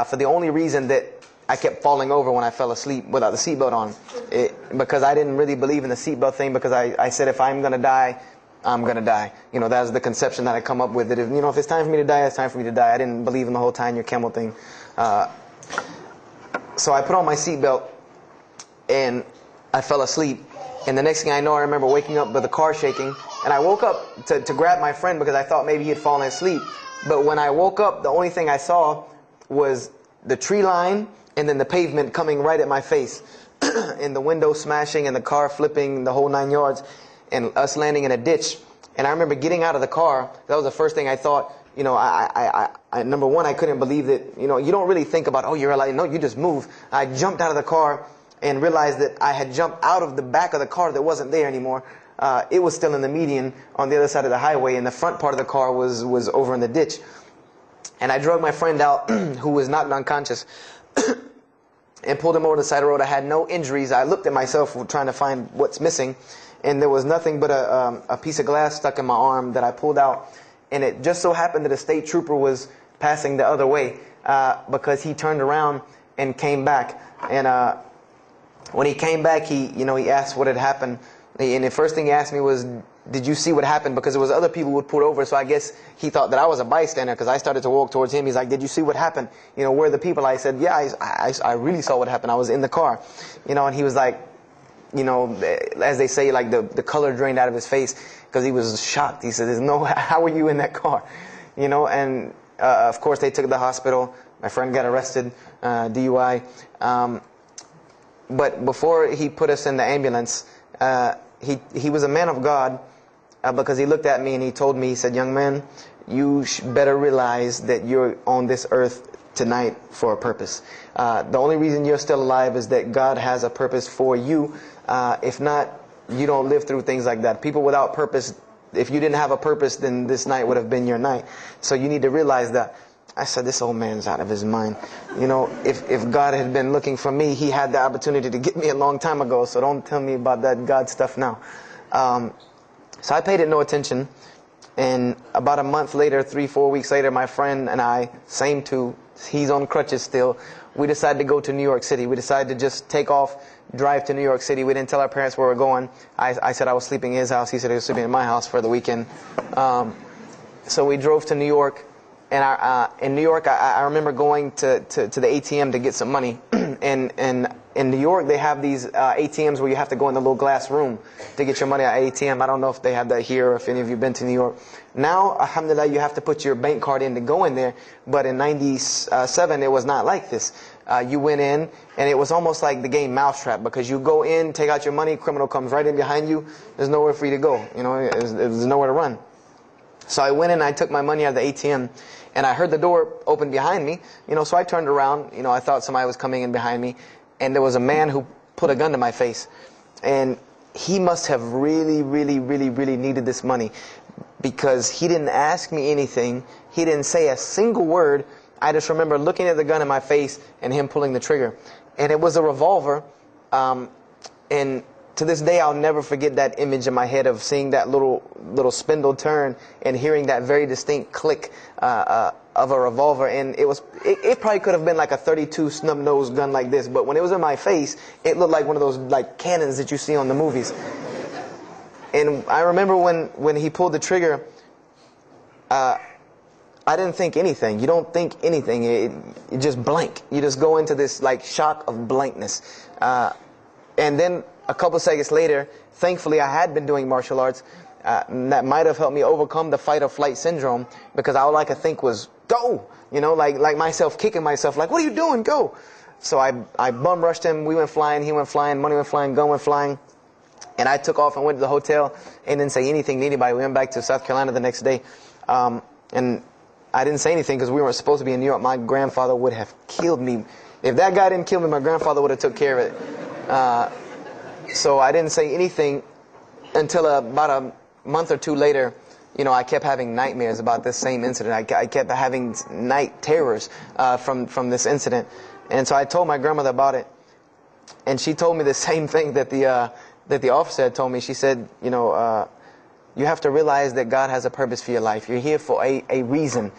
for the only reason that I kept falling over when I fell asleep without the seatbelt on, because I didn't really believe in the seatbelt thing, because I said if I'm going to die, I'm going to die. You know, that was the conception that I come up with, that if, you know, if it's time for me to die, it's time for me to die. I didn't believe in the whole tie in your camel thing. So I put on my seatbelt and I fell asleep. And the next thing I know, I remember waking up with the car shaking. And I woke up to grab my friend because I thought maybe he had fallen asleep. But when I woke up, the only thing I saw was the tree line and then the pavement coming right at my face. And the window smashing and the car flipping, the whole 9 yards. And us landing in a ditch. And I remember getting out of the car. That was the first thing I thought. You know, I number one, I couldn't believe that, you know, you don't really think about, oh, you're alive. No, you just move. I jumped out of the car and realized that I had jumped out of the back of the car that wasn't there anymore. It was still in the median on the other side of the highway, and the front part of the car was over in the ditch. And I drug my friend out, who was knocked unconscious, and pulled him over the side of the road. I had no injuries. I looked at myself trying to find what's missing. and there was nothing but a piece of glass stuck in my arm that I pulled out, and it just so happened that a state trooper was passing the other way, because he turned around and came back. And when he came back, he asked what had happened, and the first thing he asked me was, did you see what happened? Because there was other people who would pull over, so I guess he thought that I was a bystander, because I started to walk towards him. He's like, did you see what happened? Where are the people? I said, yeah, I really saw what happened. I was in the car. And he was like, as they say, like the color drained out of his face, because he was shocked. He said, how were you in that car? And of course they took it to the hospital. My friend got arrested, DUI. But before he put us in the ambulance, he was a man of God, because he looked at me and he told me, he said, young man, you better realize that you're on this earth tonight for a purpose. The only reason you're still alive is that God has a purpose for you. If not, you don't live through things like that. People without purpose, if you didn't have a purpose, then this night would have been your night. So you need to realize that. I said, this old man's out of his mind. If God had been looking for me, he had the opportunity to get me a long time ago. So don't tell me about that God stuff now. So I paid it no attention. And about a month later, 3-4 weeks later, my friend and I, same two, he's on crutches still, we decided to go to New York City. We decided to just take off, drive to New York City. We didn't tell our parents where we were going. I said I was sleeping in his house. He said he was sleeping in my house for the weekend. So we drove to New York. And in New York, I remember going to the ATM to get some money. And in New York, they have these ATMs where you have to go in the little glass room to get your money at ATM. I don't know if they have that here or if any of you have been to New York. Now, alhamdulillah, you have to put your bank card in to go in there. But in 97, it was not like this. You went in, and it was almost like the game Mousetrap, because you go in, take out your money, criminal comes right in behind you. There's nowhere for you to go. There's nowhere to run. So I went in, I took my money out of the ATM, and I heard the door open behind me. So I turned around. I thought somebody was coming in behind me, and there was a man who put a gun to my face. And he must have really, really, really, really needed this money, because he didn't ask me anything. He didn't say a single word. I just remember looking at the gun in my face and him pulling the trigger. And it was a revolver. And to this day, I'll never forget that image in my head of seeing that little spindle turn and hearing that very distinct click of a revolver. And it probably could have been like a .32 snub-nosed gun like this, but when it was in my face, it looked like one of those like cannons that you see on the movies. And I remember when he pulled the trigger, I didn't think anything. You don't think anything. You just blank. You just go into this like shock of blankness. And then a couple seconds later, thankfully I had been doing martial arts. That might have helped me overcome the fight or flight syndrome, because all I could think was, go! Like myself kicking myself, like, what are you doing? Go! So I bum rushed him. We went flying, he went flying, money went flying, gun went flying. And I took off and went to the hotel and didn't say anything to anybody. We went back to South Carolina the next day. And I didn't say anything because we weren't supposed to be in New York. My grandfather would have killed me. If that guy didn't kill me, my grandfather would have took care of it. So I didn't say anything until about a month or two later. I kept having nightmares about this same incident. I kept having night terrors from this incident. And so I told my grandmother about it. And she told me the same thing that the officer had told me. She said, you have to realize that God has a purpose for your life. You're here for a reason.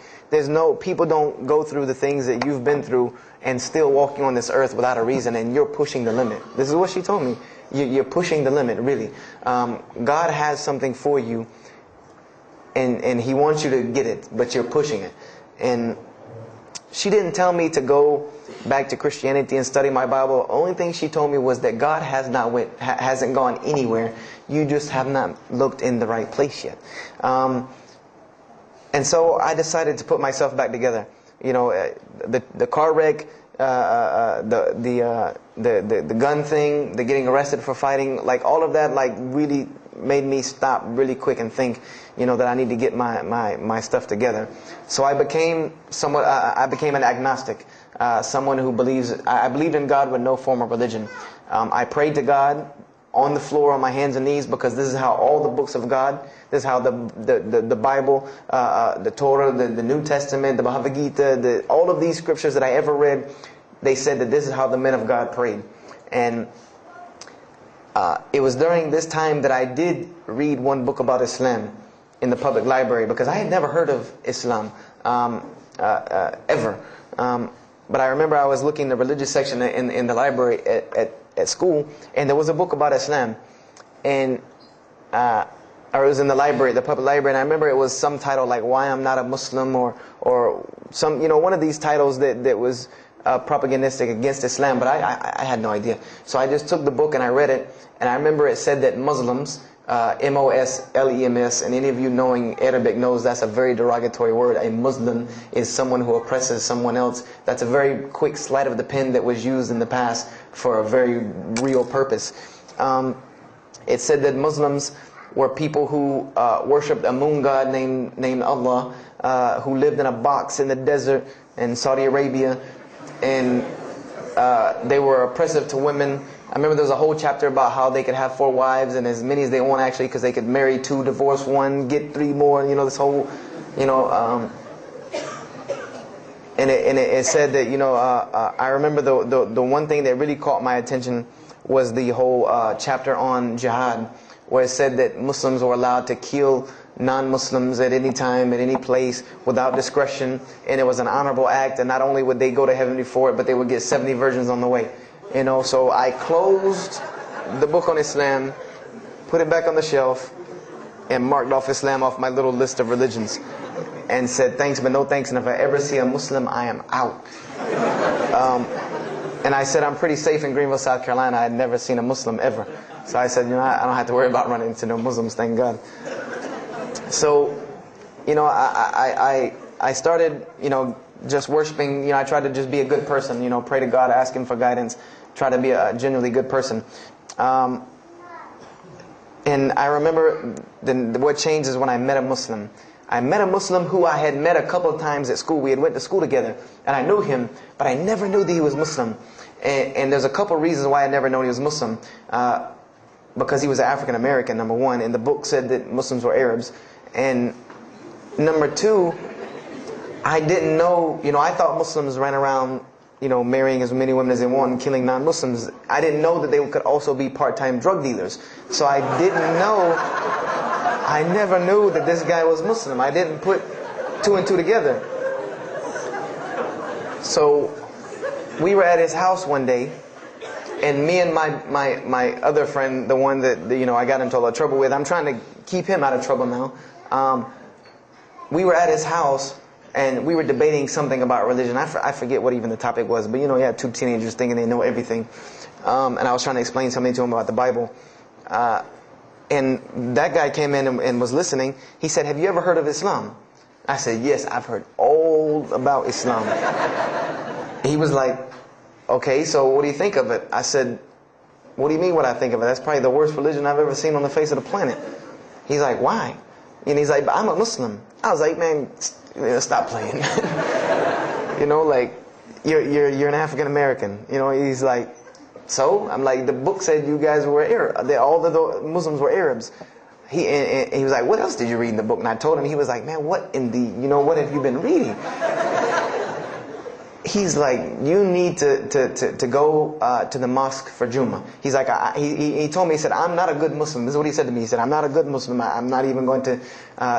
People don't go through the things that you've been through and still walking on this earth without a reason, and you're pushing the limit. This is what she told me. You're pushing the limit, really. God has something for you, and He wants you to get it, but you're pushing it. And she didn't tell me to go back to Christianity and study my Bible. The only thing she told me was that God hasn't gone anywhere. You just have not looked in the right place yet. And so I decided to put myself back together. The car wreck, the gun thing, the getting arrested for fighting, like all of that, like really made me stop really quick and think, that I need to get my stuff together. So I became an agnostic, someone who I believed in God with no form of religion. I prayed to God on the floor on my hands and knees, because this is how all the books of God, this is how the Bible, the Torah, the New Testament, the Bhagavad Gita, all of these scriptures that I ever read, they said that this is how the men of God prayed. And it was during this time that I did read one book about Islam in the public library, because I had never heard of Islam ever. But I remember I was looking in the religious section in the library at school, and there was a book about Islam, and or it was in the library, the public library, and I remember it was some title like "Why I'm Not a Muslim," or some, one of these titles that was propagandistic against Islam, but I had no idea. So I just took the book and I read it, and I remember it said that Muslims, M-O-S-L-E-M-S, and any of you knowing Arabic knows that's a very derogatory word. A Muslim is someone who oppresses someone else. That's a very quick sleight of the pen that was used in the past for a very real purpose. It said that Muslims were people who worshipped a moon god named Allah, who lived in a box in the desert in Saudi Arabia, and they were oppressive to women. I remember there was a whole chapter about how they could have 4 wives and as many as they want, actually, because they could marry 2, divorce 1, get 3 more. This whole, and it said that I remember the one thing that really caught my attention was the whole chapter on jihad, where it said that Muslims were allowed to kill non-Muslims at any time, at any place, without discretion, and it was an honorable act, and not only would they go to heaven before it, but they would get 70 virgins on the way. So I closed the book on Islam, put it back on the shelf, and marked off Islam off my little list of religions, and said thanks but no thanks, and if I ever see a Muslim, I am out. And I said I'm pretty safe in Greenville, South Carolina. I had never seen a Muslim ever. So I said, I don't have to worry about running into no Muslims, thank God. So, I started, just worshiping. I tried to just be a good person, pray to God, ask Him for guidance, try to be a genuinely good person. And I remember what changed is when I met a Muslim. I met a Muslim who I had met a couple of times at school. We had went to school together, and I knew him, but I never knew that he was Muslim. And there's a couple of reasons why I never known he was Muslim. Because he was African American, number one, and the book said that Muslims were Arabs. And number two, I didn't know, I thought Muslims ran around, marrying as many women as they want and killing non-Muslims. I didn't know that they could also be part-time drug dealers. So I never knew that this guy was Muslim. I didn't put 2 and 2 together. So we were at his house one day, and me and my other friend, the one that I got into a lot of trouble with, I'm trying to keep him out of trouble now. We were at his house, and we were debating something about religion. I forget what even the topic was, but you have 2 teenagers thinking they know everything. And I was trying to explain something to him about the Bible. And that guy came in and was listening. He said, "Have you ever heard of Islam?" I said, "Yes, I've heard all about Islam." He was like, "Okay, so what do you think of it?" I said, "What do you mean what I think of it? That's probably the worst religion I've ever seen on the face of the planet." He's like, "Why?" And he's like, "But I'm a Muslim." I was like, "Man, stop playing." You're an African American. He's like, "So?" I'm like, "The book said you guys were Arab. All the Muslims were Arabs." He was like, "What else did you read in the book?" And I told him. He was like, "Man, what what have you been reading?" He's like, "You need to go to the mosque for Jumma." He's like, he told me, he said, "I'm not a good Muslim." This is what he said to me. He said, "I'm not a good Muslim. I'm not even going to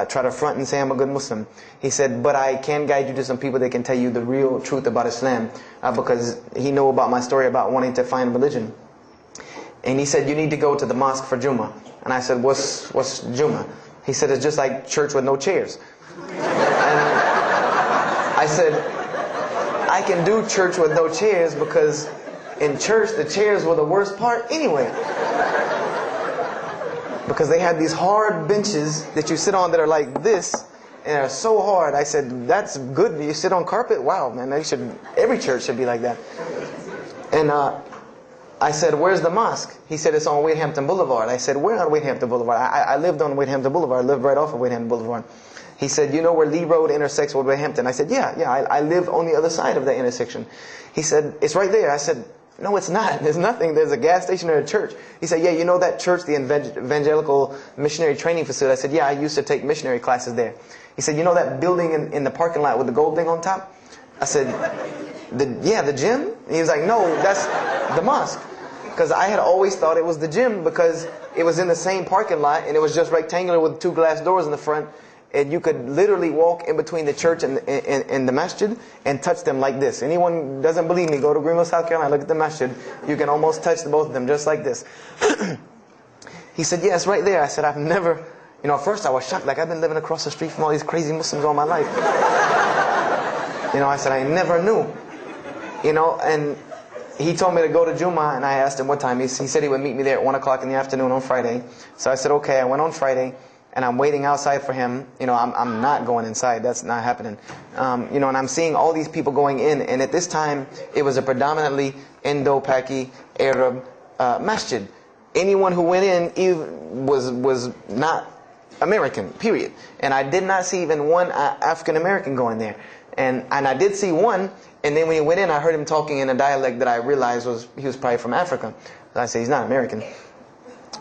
try to front and say I'm a good Muslim." He said, "But I can guide you to some people that can tell you the real truth about Islam," because he knew about my story about wanting to find religion. And he said, "You need to go to the mosque for Jumma." And I said, What's Jumma?" He said, "It's just like church with no chairs." And I said, "I can do church with no chairs because in church the chairs were the worst part anyway. Because they had these hard benches that you sit on that are like this, and they're so hard." I said, "That's good. You sit on carpet? Wow, man, every church should be like that." And I said, "Where's the mosque?" He said, "It's on Wade-Hampton Boulevard." I said, "Where on Wade-Hampton Boulevard?" I lived on Wade-Hampton Boulevard. I lived right off of Wade-Hampton Boulevard. He said, "You know where Lee Road intersects with Wade-Hampton?" I said, Yeah, I live on the other side of that intersection." He said, "It's right there." I said, "No, it's not. There's nothing. There's a gas station or a church." He said, "Yeah, you know that church, the Evangelical Missionary Training Facility?" I said, "Yeah, I used to take missionary classes there." He said, "You know that building in the parking lot with the gold thing on top?" I said, the gym?" And he was like, "No, that's the mosque." because I had always thought it was the gym because it was in the same parking lot and it was just rectangular with 2 glass doors in the front, and you could literally walk in between the church and the masjid and touch them like this. Anyone doesn't believe me, go to Greenville, South Carolina, look at the masjid. You can almost touch both of them just like this. He said, yeah, it's right there. I said, I've never, at first I was shocked, like I've been living across the street from all these crazy Muslims all my life. I said, I never knew. And he told me to go to Jumma, and I asked him what time. He said he would meet me there at 1 o'clock in the afternoon on Friday. So I said, okay. I went on Friday, and I'm waiting outside for him. I'm not going inside. That's not happening. And I'm seeing all these people going in, and at this time, it was a predominantly Indo-Paki Arab masjid. Anyone who went in was not American, period. And I did not see even one African American going there. And I did see one, and then when he went in, I heard him talking in a dialect that I realized he was probably from Africa. So I said, he's not American.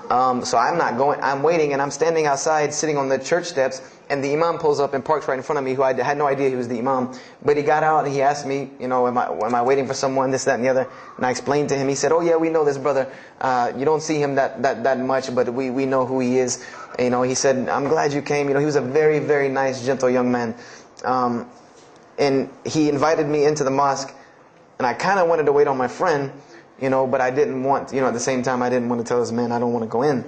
So I'm not going, I'm waiting, and I'm standing outside, sitting on the church steps, and the imam pulls up and parks right in front of me, who I had no idea he was the imam. But he got out and he asked me, am I waiting for someone, this, that, and the other? And I explained to him. He said, oh yeah, we know this brother. You don't see him that much, but we know who he is. He said, I'm glad you came. He was a very, very nice, gentle young man. And he invited me into the mosque, and I kind of wanted to wait on my friend, but I didn't want, at the same time, I didn't want to tell this man I don't want to go in.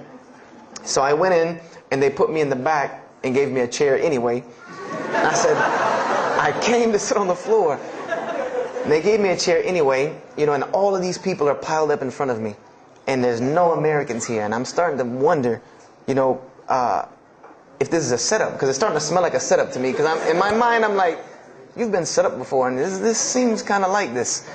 So I went in, and they put me in the back and gave me a chair anyway. And I said, I came to sit on the floor. And they gave me a chair anyway, and all of these people are piled up in front of me. And there's no Americans here. And I'm starting to wonder, if this is a setup, because it's starting to smell like a setup to me. Because in my mind, I'm like, you've been set up before, and this seems kind of like this.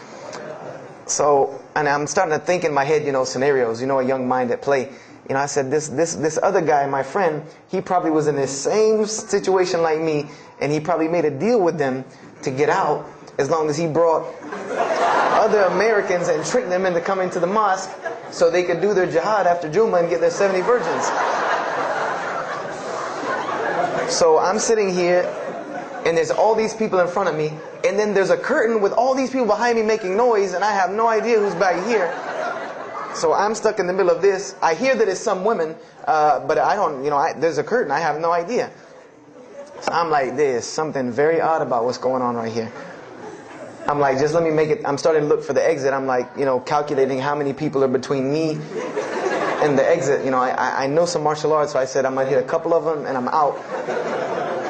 So, and I'm starting to think in my head, scenarios, a young mind at play. I said, this other guy, my friend, he probably was in the same situation like me, and he probably made a deal with them to get out, as long as he brought other Americans and tricked them into coming to the mosque, so they could do their jihad after Jumma and get their 70 virgins. So I'm sitting here, and there's all these people in front of me, and then there's a curtain with all these people behind me making noise, and I have no idea who's back here. So I'm stuck in the middle of this. I hear that it's some women, but I don't, there's a curtain. I have no idea. So I'm like, there's something very odd about what's going on right here. I'm like, just let me make it. I'm starting to look for the exit. I'm like, calculating how many people are between me and the exit. I know some martial arts, so I said I'm going to hit a couple of them and I'm out.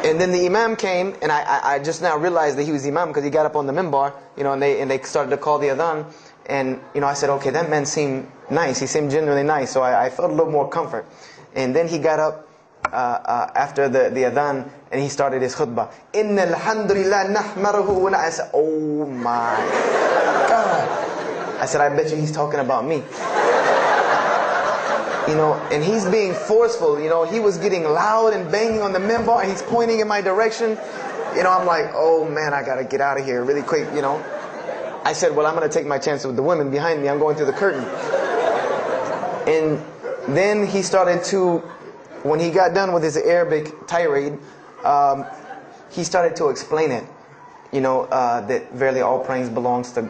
And then the imam came, and I just now realized that he was the imam because he got up on the minbar, and they started to call the adhan. And, I said, okay, that man seemed nice. He seemed genuinely nice. So I felt a little more comfort. And then he got up after the adhan, and he started his khutbah. Inna alhamdulillah nahmaruhu wa I said, oh my God. I said, I bet you he's talking about me. And he's being forceful. He was getting loud and banging on the minbar, and he's pointing in my direction. I'm like, oh man, I got to get out of here really quick, I said, well, I'm going to take my chance with the women behind me. I'm going through the curtain. And then he started to, when he got done with his Arabic tirade, he started to explain it. That verily all praise belongs to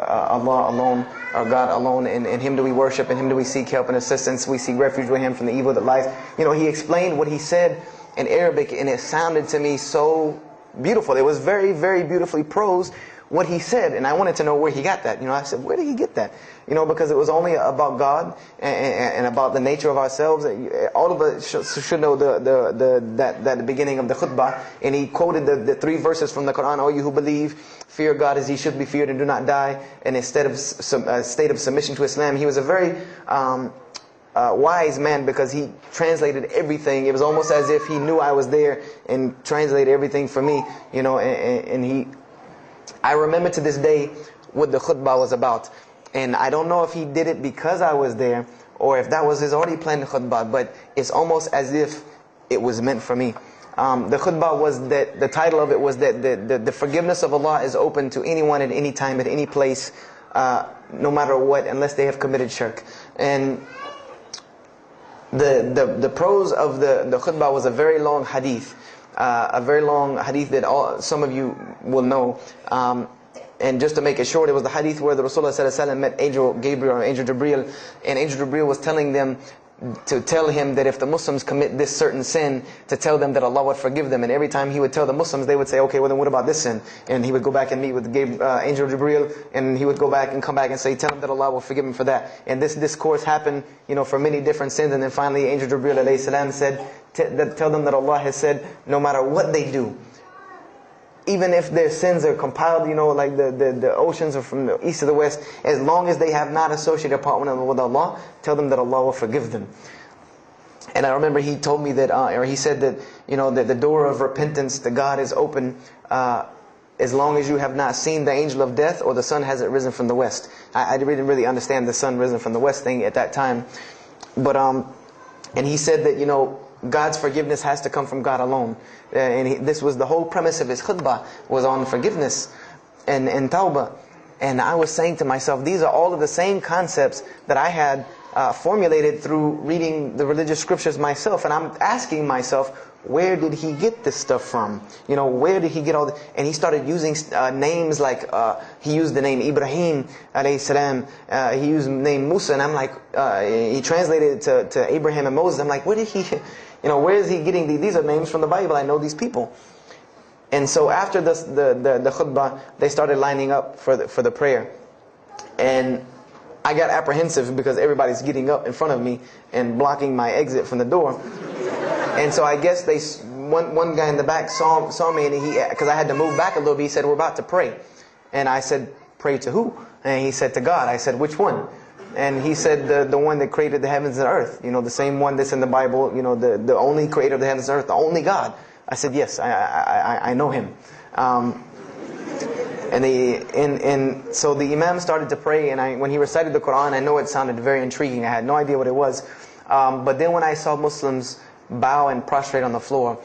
Allah alone, or God alone, and Him do we worship, and Him do we seek help and assistance. We seek refuge with Him from the evil that lies. He explained what he said in Arabic, and it sounded to me so beautiful. It was very, very beautifully prosed, what he said, and I wanted to know where he got that. I said, where did he get that? Because it was only about God and about the nature of ourselves. All of us should know that the beginning of the khutbah, and he quoted the 3 verses from the Quran. O you who believe, fear God as He should be feared and do not die. And instead of state of submission to Islam, he was a very wise man, because he translated everything. It was almost as if he knew I was there and translated everything for me. I remember to this day what the khutbah was about. And I don't know if he did it because I was there, or if that was his already planned khutbah, but it's almost as if it was meant for me. The khutbah was that, the title of it was that the forgiveness of Allah is open to anyone at any time, at any place, no matter what, unless they have committed shirk. And the prose of the khutbah was a very long hadith. A very long hadith that some of you will know. And just to make it short, it was the hadith where the Rasulullah ﷺ met Angel Gabriel or Angel Jibreel, and Angel Jibreel was telling them to tell him that if the Muslims commit this certain sin, to tell them that Allah would forgive them. And every time he would tell the Muslims, they would say, okay, well then what about this sin? And he would go back and meet with Angel Jibreel, and he would go back and come back and say, tell them that Allah will forgive him for that. And this discourse happened, for many different sins. And then finally Angel Jibreel alayhi salam said, tell them that Allah has said, no matter what they do, even if their sins are compiled, like the oceans are from the east to the west, as long as they have not associated a partner with Allah, tell them that Allah will forgive them. And I remember he told me that, or he said that, that the door of repentance to God is open as long as you have not seen the angel of death or the sun hasn't risen from the west. I didn't really understand the sun risen from the west thing at that time. But, and he said that, God's forgiveness has to come from God alone. And this was the whole premise of his khutbah, was on forgiveness and tawbah. And I was saying to myself, these are all of the same concepts that I had formulated through reading the religious scriptures myself. And I'm asking myself, where did he get this stuff from? Where did he get all this? And he started using names like, he used the name Ibrahim alayhi salam, he used the name Musa, and I'm like, he translated it to Abraham and Moses. I'm like, where did he, where is he getting these? These are names from the Bible. I know these people. And so after the khutbah, they started lining up for the prayer. And I got apprehensive because everybody's getting up in front of me and blocking my exit from the door. And so I guess one guy in the back saw me, and because I had to move back a little bit, he said, we're about to pray. And I said, pray to who? And he said, to God. I said, which one? And he said, the one that created the heavens and earth. The same one that's in the Bible, the only creator of the heavens and earth, the only God. I said, yes, I know him. And so the Imam started to pray, and when he recited the Quran, I know it sounded very intriguing. I had no idea what it was. But then when I saw Muslims bow and prostrate on the floor,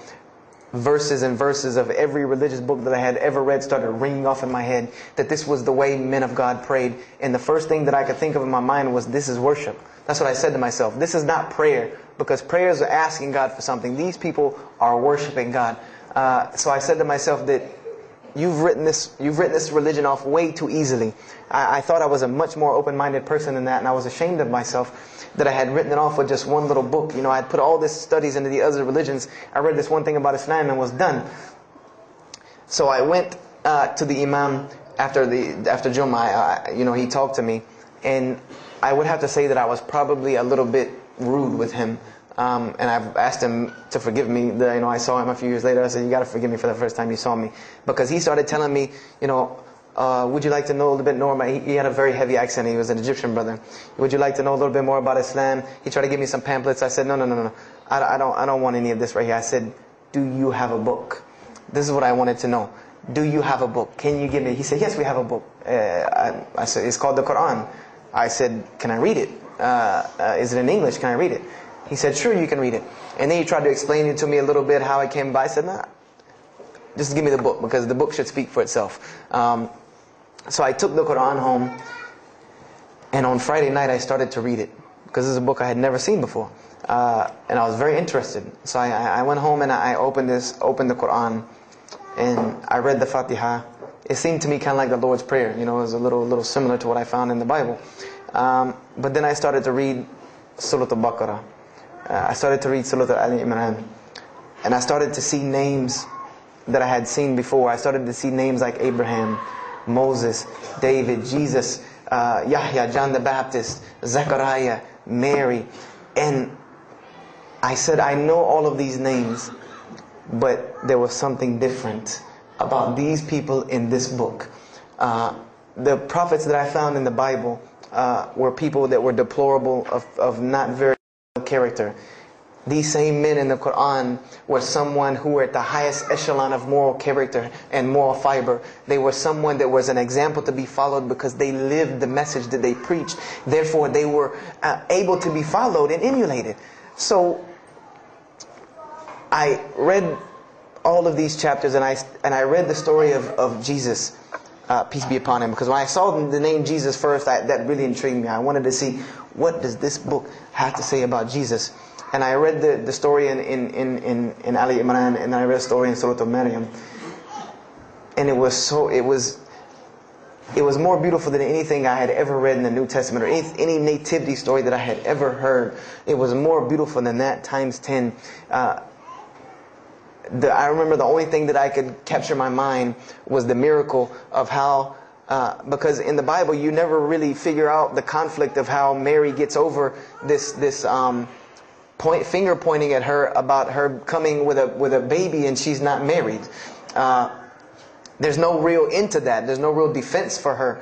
verses and verses of every religious book that I had ever read started ringing off in my head, that this was the way men of God prayed. And the first thing that I could think of in my mind was, this is worship. That's what I said to myself. This is not prayer, because prayers are asking God for something. These people are worshiping God. So I said to myself that you've written this religion off way too easily. I thought I was a much more open-minded person than that, and I was ashamed of myself that I had written it off with just one little book. I had put all this studies into the other religions. I read this one thing about Islam and was done. So I went to the Imam after Jumma. He talked to me, and I would have to say that I was probably a little bit rude with him. And I've asked him to forgive me. I saw him a few years later. I said, you got to forgive me for the first time you saw me. Because he started telling me, would you like to know a little bit more about, he had a very heavy accent. He was an Egyptian brother. Would you like to know a little bit more about Islam? He tried to give me some pamphlets. I said, no. I don't want any of this right here. I said, do you have a book? This is what I wanted to know. Do you have a book? Can you give me? He said, yes, we have a book. I said, it's called the Quran. I said, can I read it? Is it in English? Can I read it? He said, sure, you can read it. And then he tried to explain it to me a little bit, how it came by. I said, nah, just give me the book, because the book should speak for itself. So I took the Quran home, and on Friday night I started to read it, because this is a book I had never seen before. And I was very interested. So I went home and I opened the Quran, and I read the Fatiha. It seemed to me kind of like the Lord's Prayer. It was a little similar to what I found in the Bible. But then I started to read Surah Al-Baqarah. I started to read Surah Al-Imran. And I started to see names that I had seen before. I started to see names like Abraham, Moses, David, Jesus, Yahya, John the Baptist, Zechariah, Mary. And I said, I know all of these names, but there was something different about these people in this book. The prophets that I found in the Bible were people that were deplorable, of not very good character. These same men in the Quran were someone who were at the highest echelon of moral character and moral fiber. They were someone that was an example to be followed because they lived the message that they preached. Therefore, they were able to be followed and emulated. So I read all of these chapters, and I read the story of Jesus, peace be upon him. Because when I saw the name Jesus first, that really intrigued me. I wanted to see, what does this book have to say about Jesus? And I read the story in Ali Imran, and I read the story in Surah Al-Maryam. And it was It was more beautiful than anything I had ever read in the New Testament or any nativity story that I had ever heard. It was more beautiful than that times 10. I remember the only thing that I could capture my mind was the miracle of how, because in the Bible you never really figure out the conflict of how Mary gets over this finger pointing at her about her coming with a baby and she's not married. There's no real end to that. There's no real defense for her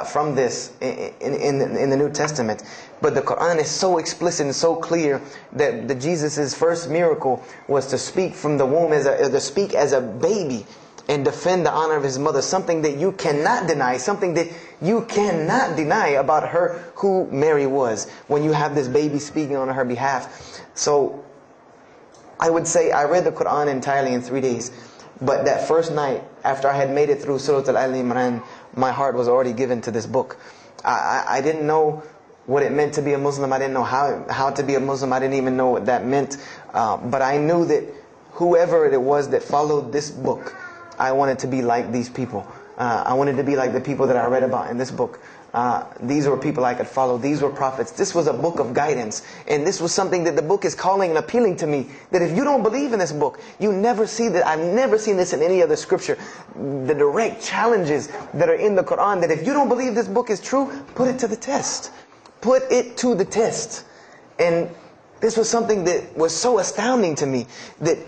from this in the New Testament. But the Quran is so explicit and so clear that Jesus' first miracle was to speak from the womb to speak as a baby and defend the honor of his mother. Something that you cannot deny. Something that you cannot deny about her, who Mary was, when you have this baby speaking on her behalf. So I would say I read the Quran entirely in 3 days. But that first night, after I had made it through Surah Al-Imran, my heart was already given to this book. I didn't know what it meant to be a Muslim. I didn't know how to be a Muslim. I didn't even know what that meant. But I knew that whoever it was that followed this book, I wanted to be like these people. I wanted to be like the people that I read about in this book. These were people I could follow. These were prophets. This was a book of guidance. And this was something that the book is calling and appealing to me. That if you don't believe in this book, you never see that. I've never seen this in any other scripture. The direct challenges that are in the Quran, that if you don't believe this book is true, put it to the test. Put it to the test. And this was something that was so astounding to me, that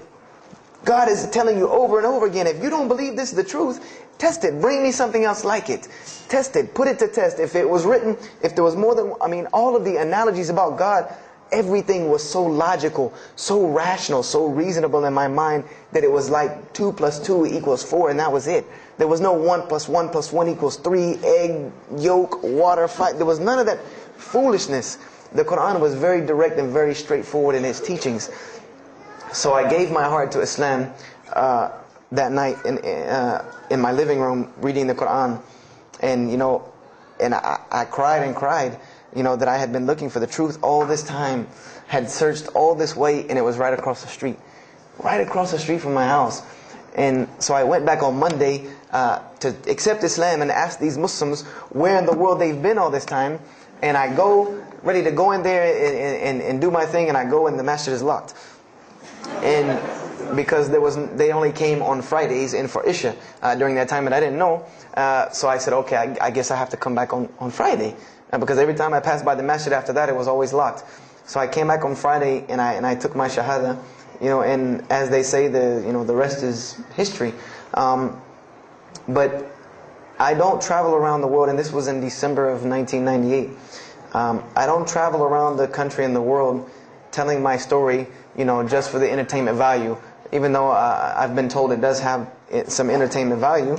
God is telling you over and over again, if you don't believe this is the truth, test it. Bring me something else like it. Test it. Put it to test. If it was written, if there was more than, all of the analogies about God, everything was so logical, so rational, so reasonable in my mind that it was like 2 + 2 = 4, and that was it. There was no 1 + 1 + 1 = 3, egg, yolk, water, fight. There was none of that foolishness. The Quran was very direct and very straightforward in its teachings. So I gave my heart to Islam that night in my living room, reading the Quran, and I cried and cried, that I had been looking for the truth all this time, had searched all this way, and it was right across the street from my house. And so I went back on Monday to accept Islam and ask these Muslims where in the world they've been all this time. And I go ready to go in there and do my thing, and I go and the masjid is locked. And because they only came on Fridays and for Isha during that time, and I didn't know. So I said, okay, I guess I have to come back on Friday, because every time I passed by the masjid after that, it was always locked. So I came back on Friday and I took my shahada, and as they say, the rest is history. But I don't travel around the world, and this was in December of 1998. I don't travel around the country and the world telling my story, just for the entertainment value. Even though I've been told it does have some entertainment value,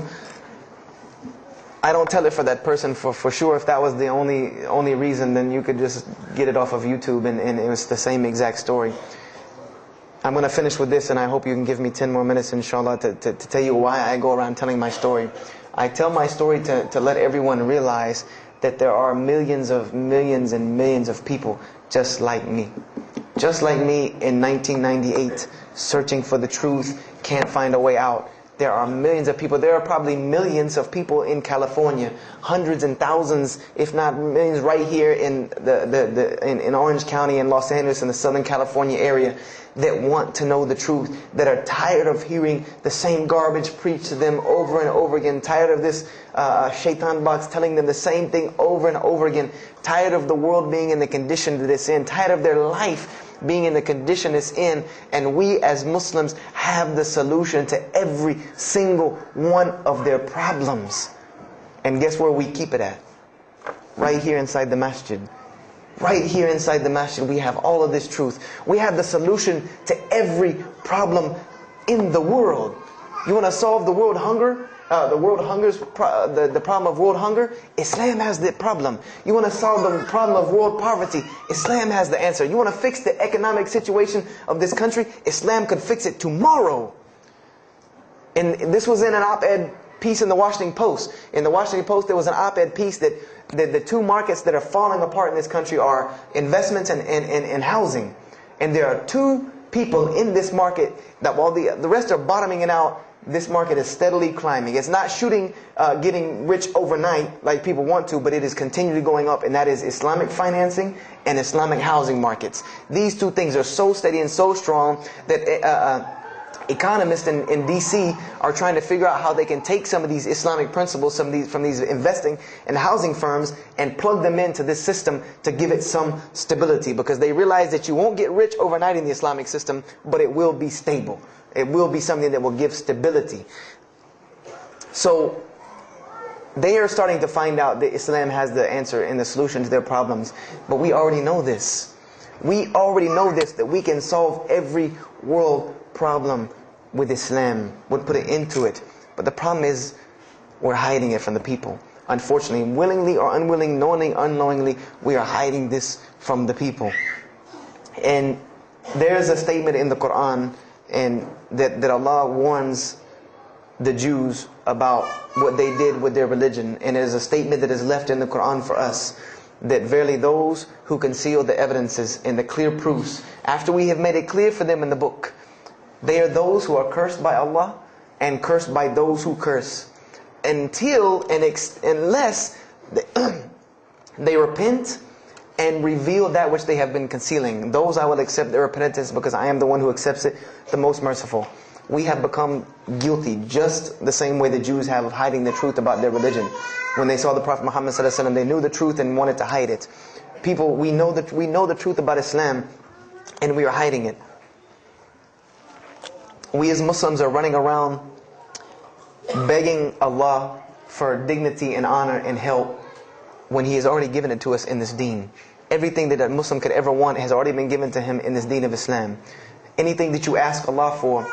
I don't tell it for that person for sure. If that was the only reason, then you could just get it off of YouTube and it was the same exact story. I'm going to finish with this, and I hope you can give me 10 more minutes, inshallah, to tell you why I go around telling my story. I tell my story to let everyone realize that there are millions and millions of people just like me. Just like me in 1998, searching for the truth, can't find a way out. There are millions of people. There are probably millions of people in California, hundreds and thousands, if not millions, right here in in Orange County and Los Angeles in the Southern California area, that want to know the truth, that are tired of hearing the same garbage preached to them over and over again, tired of this shaitan box telling them the same thing over and over again, tired of the world being in the condition that it's in, tired of their life being in the condition it's in. And we as Muslims have the solution to every single one of their problems. And guess where we keep it at? Right here inside the masjid. Right here inside the masjid, we have all of this truth. We have the solution to every problem in the world. You want to solve the world hunger? The problem of world hunger? Islam has the problem. You want to solve the problem of world poverty? Islam has the answer. You want to fix the economic situation of this country? Islam could fix it tomorrow. And this was in an op-ed piece in the Washington Post. In the Washington Post, there was an op-ed piece that the two markets that are falling apart in this country are investments and housing. And there are two people in this market that while the rest are bottoming it out, this market is steadily climbing. It's not shooting, getting rich overnight like people want to, but it is continually going up, and that is Islamic financing and Islamic housing markets. These two things are so steady and so strong that economists in DC are trying to figure out how they can take some of these Islamic principles, from these investing and housing firms, and plug them into this system to give it some stability, because they realize that you won't get rich overnight in the Islamic system, but it will be stable. It will be something that will give stability. So they are starting to find out that Islam has the answer and the solution to their problems, but we already know this. We already know this, that we can solve every world problem with Islam, would put an end to it. But the problem is, we're hiding it from the people. Unfortunately, willingly or unwilling, knowingly, unknowingly, we are hiding this from the people. And there's a statement in the Quran and that Allah warns the Jews about what they did with their religion. And it is a statement that is left in the Quran for us, that verily those who conceal the evidences and the clear proofs, after we have made it clear for them in the book, they are those who are cursed by Allah and cursed by those who curse, unless they repent and reveal that which they have been concealing. Those I will accept their repentance, because I am the one who accepts it, the most merciful. We have become guilty just the same way the Jews have of hiding the truth about their religion. When they saw the Prophet Muhammad ﷺ, they knew the truth and wanted to hide it. People, we know the truth about Islam, and we are hiding it. We as Muslims are running around begging Allah for dignity and honor and help when He has already given it to us in this deen. Everything that a Muslim could ever want has already been given to him in this deen of Islam. Anything that you ask Allah for,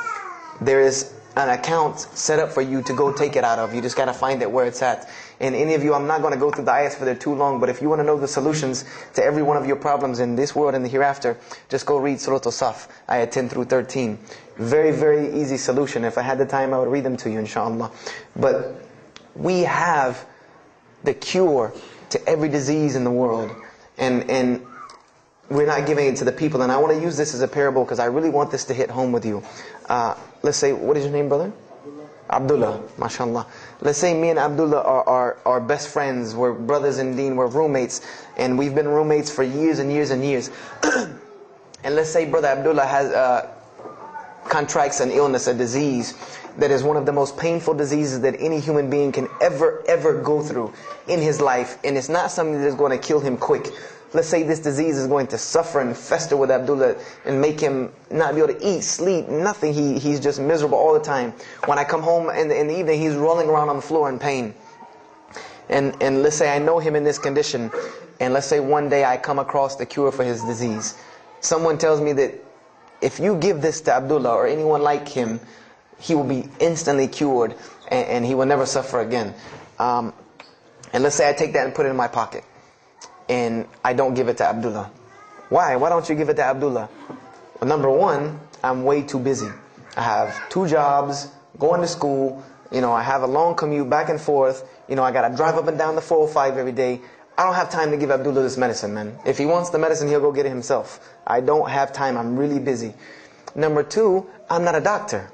there is an account set up for you to go take it out of. You just got to find it where it's at. And any of you, I'm not going to go through the ayahs for they're too long, but if you want to know the solutions to every one of your problems in this world and the hereafter, just go read Surah Al-Saf, ayah 10 through 13. Very, very easy solution. If I had the time, I would read them to you, inshallah. But we have the cure to every disease in the world. And we're not giving it to the people. And I want to use this as a parable because I really want this to hit home with you. Let's say, what is your name, brother? Abdullah, mashallah. Let's say me and Abdullah are best friends. We're brothers in deen. We're roommates. And we've been roommates for years and years and years. And let's say brother Abdullah has contracts an illness, a disease that is one of the most painful diseases that any human being can ever go through in his life. And it's not something that is going to kill him quick. Let's say this disease is going to suffer and fester with Abdullah and make him not be able to eat, sleep, nothing. He's just miserable all the time. When I come home in the evening, he's rolling around on the floor in pain. And let's say I know him in this condition, and let's say one day I come across the cure for his disease. Someone tells me that if you give this to Abdullah or anyone like him, he will be instantly cured and he will never suffer again. And let's say I take that and put it in my pocket, and I don't give it to Abdullah. Why? Why don't you give it to Abdullah? Well, number one, I'm way too busy. I have 2 jobs, going to school, I have a long commute back and forth, I got to drive up and down the 405 every day. I don't have time to give Abdullah this medicine, man. If he wants the medicine, he'll go get it himself. I don't have time. I'm really busy. Number 2, I'm not a doctor.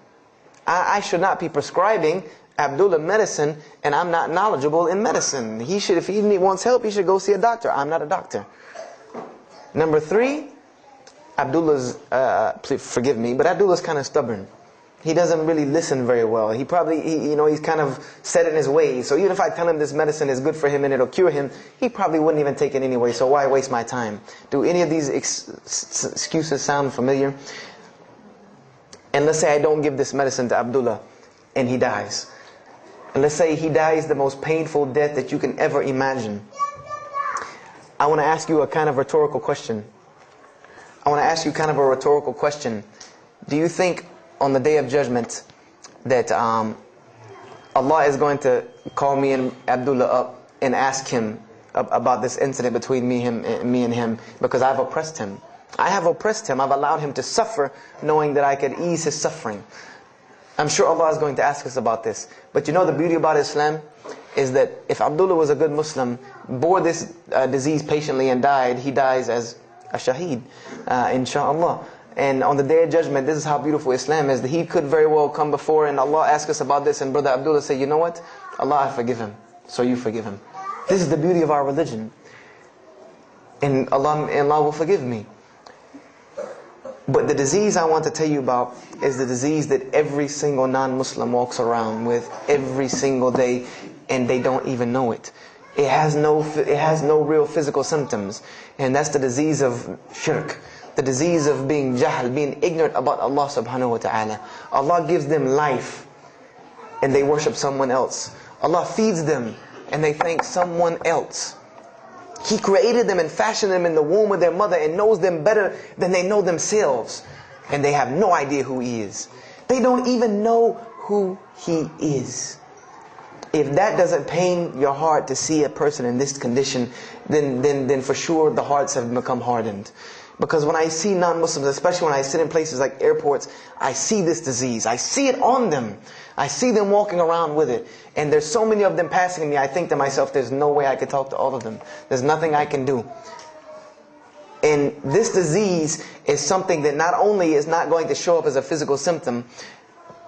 I should not be prescribing Abdullah medicine, and I'm not knowledgeable in medicine. He should, if he wants help, he should go see a doctor. I'm not a doctor. Number 3, Abdullah's, please forgive me, but Abdullah's kind of stubborn. He doesn't really listen very well. He probably, he's kind of set in his ways. So even if I tell him this medicine is good for him and it'll cure him, he probably wouldn't even take it anyway. So why waste my time? Do any of these excuses sound familiar? And let's say I don't give this medicine to Abdullah and he dies. And let's say he dies the most painful death that you can ever imagine. I want to ask you a kind of rhetorical question. Do you think on the Day of Judgment that Allah is going to call me and Abdullah up and ask him about this incident between me and him because I've oppressed him? I have oppressed him. I've allowed him to suffer knowing that I could ease his suffering. I'm sure Allah is going to ask us about this. But the beauty about Islam is that if Abdullah was a good Muslim, bore this disease patiently and died, he dies as a shaheed, inshallah. And on the Day of Judgment, this is how beautiful Islam is. That he could very well come before and Allah ask us about this, and Brother Abdullah say, you know what? Allah, I forgive him. So you forgive him. This is the beauty of our religion. And Allah will forgive me. But the disease I want to tell you about is the disease that every single non-Muslim walks around with every single day, and they don't even know it. It has no real physical symptoms. And that's the disease of shirk. The disease of being jahl, being ignorant about Allah subhanahu wa ta'ala. Allah gives them life and they worship someone else. Allah feeds them and they thank someone else. He created them and fashioned them in the womb of their mother and knows them better than they know themselves. And they have no idea who He is. They don't even know who He is. If that doesn't pain your heart to see a person in this condition, then for sure the hearts have become hardened. Because when I see non-Muslims, especially when I sit in places like airports, I see this disease. I see it on them. I see them walking around with it. And there's so many of them passing me, I think to myself, there's no way I could talk to all of them. There's nothing I can do. And this disease is something that not only is not going to show up as a physical symptom,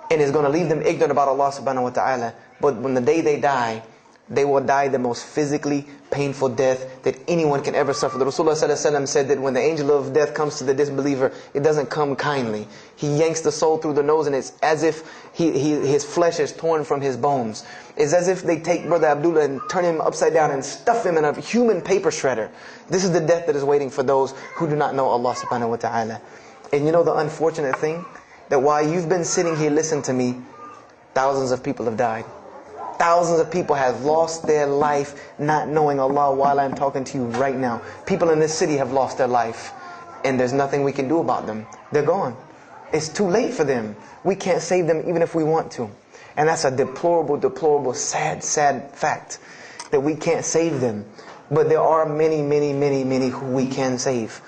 and is going to leave them ignorant about Allah subhanahu wa ta'ala, but when the day they die, they will die the most physically painful death that anyone can ever suffer. The Rasulullah ﷺ said that when the angel of death comes to the disbeliever, it doesn't come kindly. He yanks the soul through the nose, and it's as if his flesh is torn from his bones. It's as if they take Brother Abdullah and turn him upside down and stuff him in a human paper shredder. This is the death that is waiting for those who do not know Allah subhanahu wa ta'ala. And you know the unfortunate thing? That while you've been sitting here listening to me, thousands of people have died. Thousands of people have lost their life not knowing Allah while I'm talking to you right now. People in this city have lost their life, and there's nothing we can do about them. They're gone. It's too late for them. We can't save them even if we want to. And that's a deplorable, deplorable, sad, sad fact that we can't save them. But there are many, many, many, many who we can save.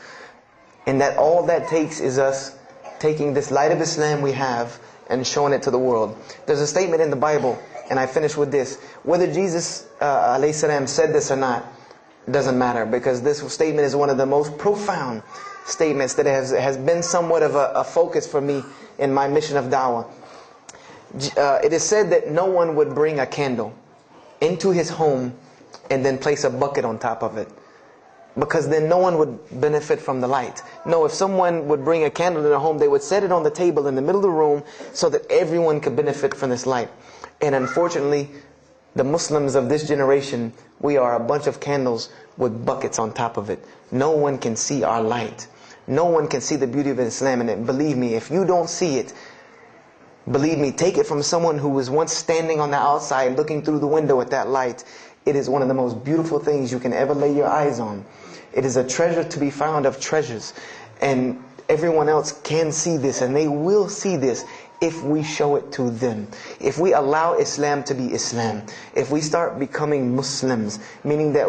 And that all that takes is us taking this light of Islam we have and showing it to the world. There's a statement in the Bible, and I finish with this. Whether Jesus alayhi salam said this or not, doesn't matter, because this statement is one of the most profound statements that has been somewhat of a focus for me in my mission of da'wah. It is said that no one would bring a candle into his home and then place a bucket on top of it, because then no one would benefit from the light. No, if someone would bring a candle in their home, they would set it on the table in the middle of the room so that everyone could benefit from this light. And unfortunately, the Muslims of this generation, we are a bunch of candles with buckets on top of it. No one can see our light. No one can see the beauty of Islam in it. Believe me, if you don't see it, believe me, take it from someone who was once standing on the outside looking through the window at that light. It is one of the most beautiful things you can ever lay your eyes on. It is a treasure to be found of treasures. And everyone else can see this, and they will see this if we show it to them. If we allow Islam to be Islam. If we start becoming Muslims, meaning that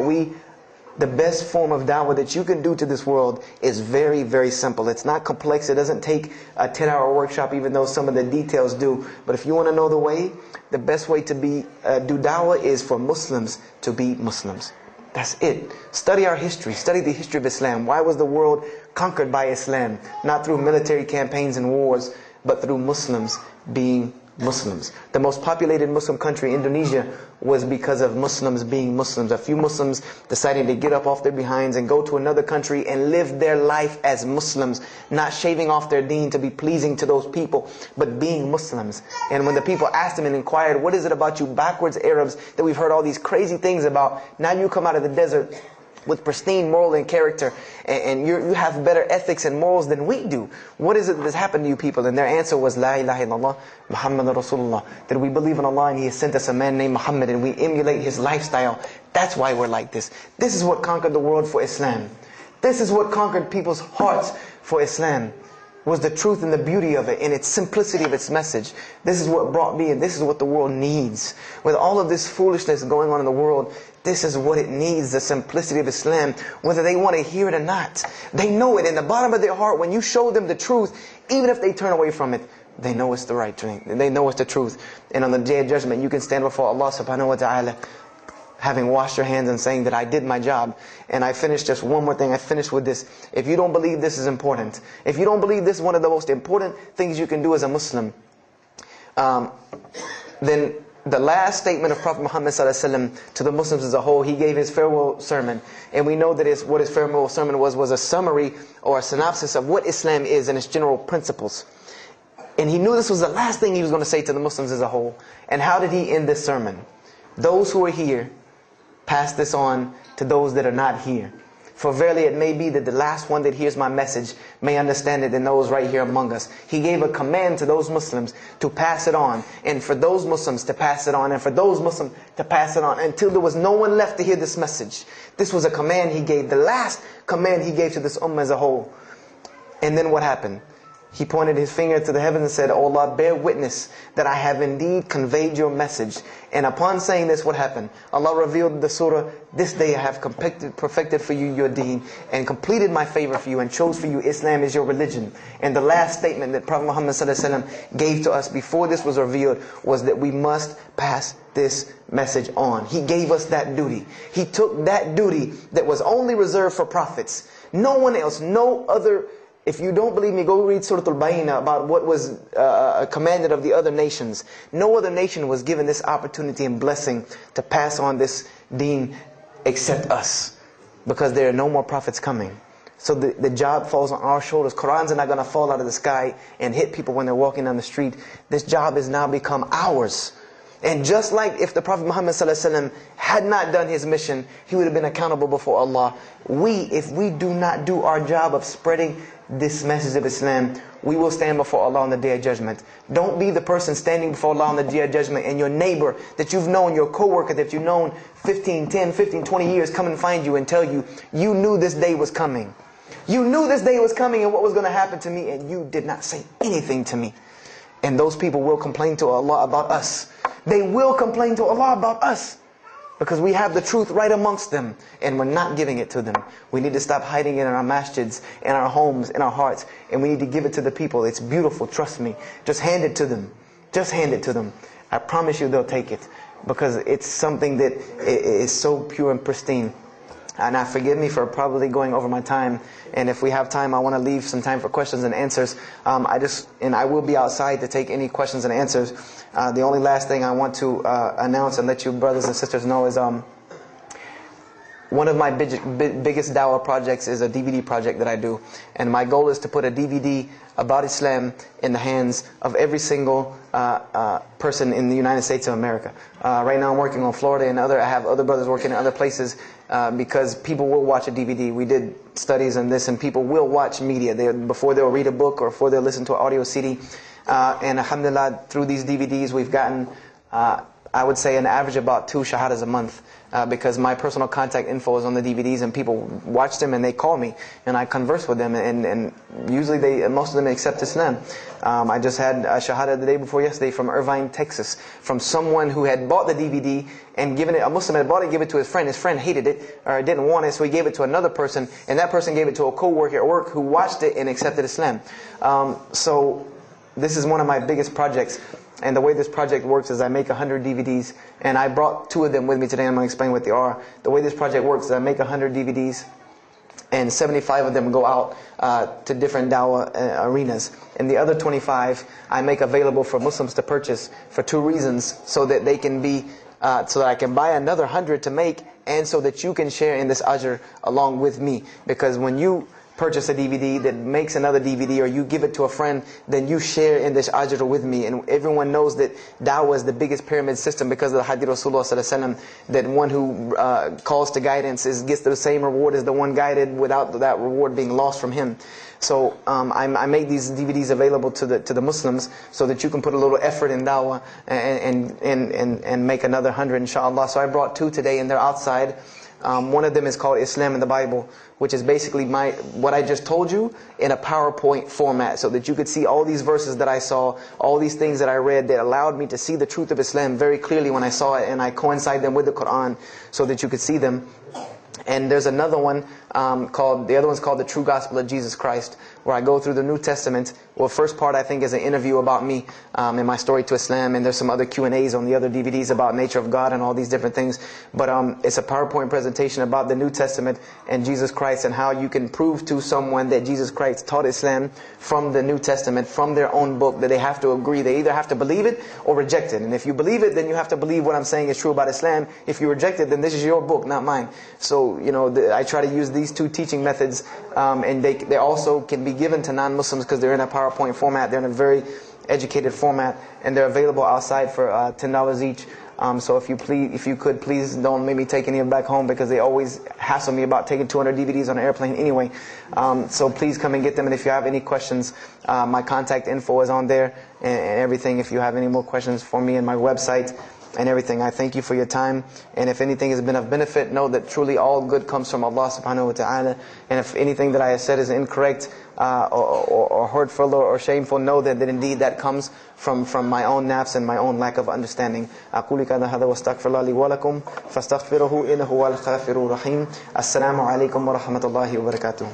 the best form of da'wah that you can do to this world is very, very simple. It's not complex. It doesn't take a 10-hour workshop, even though some of the details do. But if you want to know the way, the best way to do da'wah is for Muslims to be Muslims. That's it. Study our history. Study the history of Islam. Why was the world conquered by Islam? Not through military campaigns and wars, but through Muslims being Muslims. The most populated Muslim country, Indonesia, was because of Muslims being Muslims. A few Muslims deciding to get up off their behinds and go to another country and live their life as Muslims, not shaving off their deen to be pleasing to those people, but being Muslims. And when the people asked them and inquired, what is it about you backwards Arabs that we've heard all these crazy things about? Now you come out of the desert with pristine moral and character, and you have better ethics and morals than we do. What is it that's happened to you people? And their answer was, La ilaha illallah, Muhammad Rasulullah. That we believe in Allah and He has sent us a man named Muhammad, and we emulate his lifestyle. That's why we're like this. This is what conquered the world for Islam. This is what conquered people's hearts for Islam. Was the truth and the beauty of it, and its simplicity of its message. This is what brought me, and this is what the world needs. With all of this foolishness going on in the world, this is what it needs, the simplicity of Islam, whether they want to hear it or not. They know it in the bottom of their heart. When you show them the truth, even if they turn away from it, they know it's the right thing. They know it's the truth. And on the Day of Judgment, you can stand before Allah subhanahu wa ta'ala having washed your hands and saying that I did my job. And I finished just one more thing. I finished with this. If you don't believe this is important, if you don't believe this is one of the most important things you can do as a Muslim, then the last statement of Prophet Muhammad ﷺ to the Muslims as a whole, he gave his farewell sermon. And we know that what his farewell sermon was a summary or a synopsis of what Islam is and its general principles. And he knew this was the last thing he was going to say to the Muslims as a whole. And how did he end this sermon? Those who are here, pass this on to those that are not here. For verily it may be that the last one that hears my message may understand it than those right here among us. He gave a command to those Muslims to pass it on, and for those Muslims to pass it on, and for those Muslims to pass it on, until there was no one left to hear this message. This was a command he gave, the last command he gave to this ummah as a whole. And then what happened? He pointed his finger to the heavens and said, "O Allah, bear witness that I have indeed conveyed your message." And upon saying this, what happened? Allah revealed the surah, "This day I have perfected for you your deen, and completed my favor for you, and chose for you Islam as your religion." And the last statement that Prophet Muhammad ﷺ gave to us before this was revealed was that we must pass this message on. He gave us that duty. He took that duty that was only reserved for prophets. No one else, no other. If you don't believe me, go read Surah Al-Bayna about what was commanded of the other nations. No other nation was given this opportunity and blessing to pass on this deen except us. Because there are no more prophets coming. So the job falls on our shoulders. Qurans are not going to fall out of the sky and hit people when they're walking down the street. This job has now become ours. And just like if the Prophet Muhammad ﷺ had not done his mission, he would have been accountable before Allah. If we do not do our job of spreading this message of Islam, we will stand before Allah on the Day of Judgment. Don't be the person standing before Allah on the Day of Judgment and your neighbor that you've known, your co-worker that you've known 10, 15, 20 years come and find you and tell you, you knew this day was coming. You knew this day was coming and what was going to happen to me, and you did not say anything to me. And those people will complain to Allah about us. They will complain to Allah about us. Because we have the truth right amongst them, and we're not giving it to them. We need to stop hiding it in our masjids, in our homes, in our hearts, and we need to give it to the people. It's beautiful, trust me. Just hand it to them. Just hand it to them. I promise you they'll take it, because it's something that is so pure and pristine. And forgive me for probably going over my time. And if we have time, I want to leave some time for questions and answers. I will be outside to take any questions and answers. The only last thing I want to announce and let you brothers and sisters know is one of my biggest dawah projects is a DVD project that I do. And my goal is to put a DVD about Islam in the hands of every single person in the United States of America. Right now I'm working on Florida and I have other brothers working in other places because people will watch a DVD. We did studies on this, and people will watch media before they'll read a book or before they'll listen to an audio CD. And alhamdulillah, through these DVDs we've gotten, I would say, an average about 2 shahadas a month. Because my personal contact info is on the DVDs, and people watch them and they call me and I converse with them, and usually most of them accept Islam. I just had a shahada the day before yesterday from Irvine, Texas, from someone who had bought the DVD and given it, a Muslim had bought it, gave it to his friend. His friend hated it or didn't want it, so he gave it to another person, and that person gave it to a co-worker at work who watched it and accepted Islam. So this is one of my biggest projects. And the way this project works is I make 100 DVDs, and I brought 2 of them with me today. I'm going to explain what they are. The way this project works is I make 100 DVDs, and 75 of them go out to different dawah arenas. And the other 25 I make available for Muslims to purchase for 2 reasons: so that they can be, so that I can buy another 100 to make, and so that you can share in this ajr along with me. Because when you purchase a DVD that makes another DVD, or you give it to a friend, then you share in this ajr with me. And everyone knows that da'wah is the biggest pyramid system because of the hadith Rasulullah ﷺ, that one who calls to guidance gets the same reward as the one guided, without that reward being lost from him. So I make these DVDs available to the Muslims so that you can put a little effort in da'wah and make another 100 inshallah. So I brought 2 today, and they're outside. One of them is called Islam in the Bible, which is basically what I just told you in a PowerPoint format, so that you could see all these verses that I saw, all these things that I read that allowed me to see the truth of Islam very clearly when I saw it, and I coincide them with the Quran so that you could see them. And there's another one the other one's called The True Gospel of Jesus Christ, where I go through the New Testament. Well, first part I think is an interview about me and my story to Islam, and there's some other Q&As on the other DVDs about nature of God and all these different things. But it's a PowerPoint presentation about the New Testament and Jesus Christ, and how you can prove to someone that Jesus Christ taught Islam from the New Testament, from their own book, that they have to agree. They either have to believe it or reject it. And if you believe it, then you have to believe what I'm saying is true about Islam. If you reject it, then this is your book, not mine. So, I try to use these two teaching methods, and they also can be given to non-Muslims because they're in a PowerPoint format. They're in a very educated format, and they're available outside for $10 each. So if you could, please don't make me take any of them back home, because they always hassle me about taking 200 DVDs on an airplane anyway. So please come and get them. And if you have any questions, my contact info is on there and everything. If you have any more questions for me, and my website and everything. I thank you for your time. And if anything has been of benefit, know that truly all good comes from Allah subhanahu wa ta'ala. And if anything that I have said is incorrect or hurtful or shameful, know that indeed that comes from my own nafs and my own lack of understanding. أقول كذا هذا واستغفر الله لي ولكم فاستغفروه إنه هو الغفور الرحيم. السلام عليكم ورحمة الله وبركاته.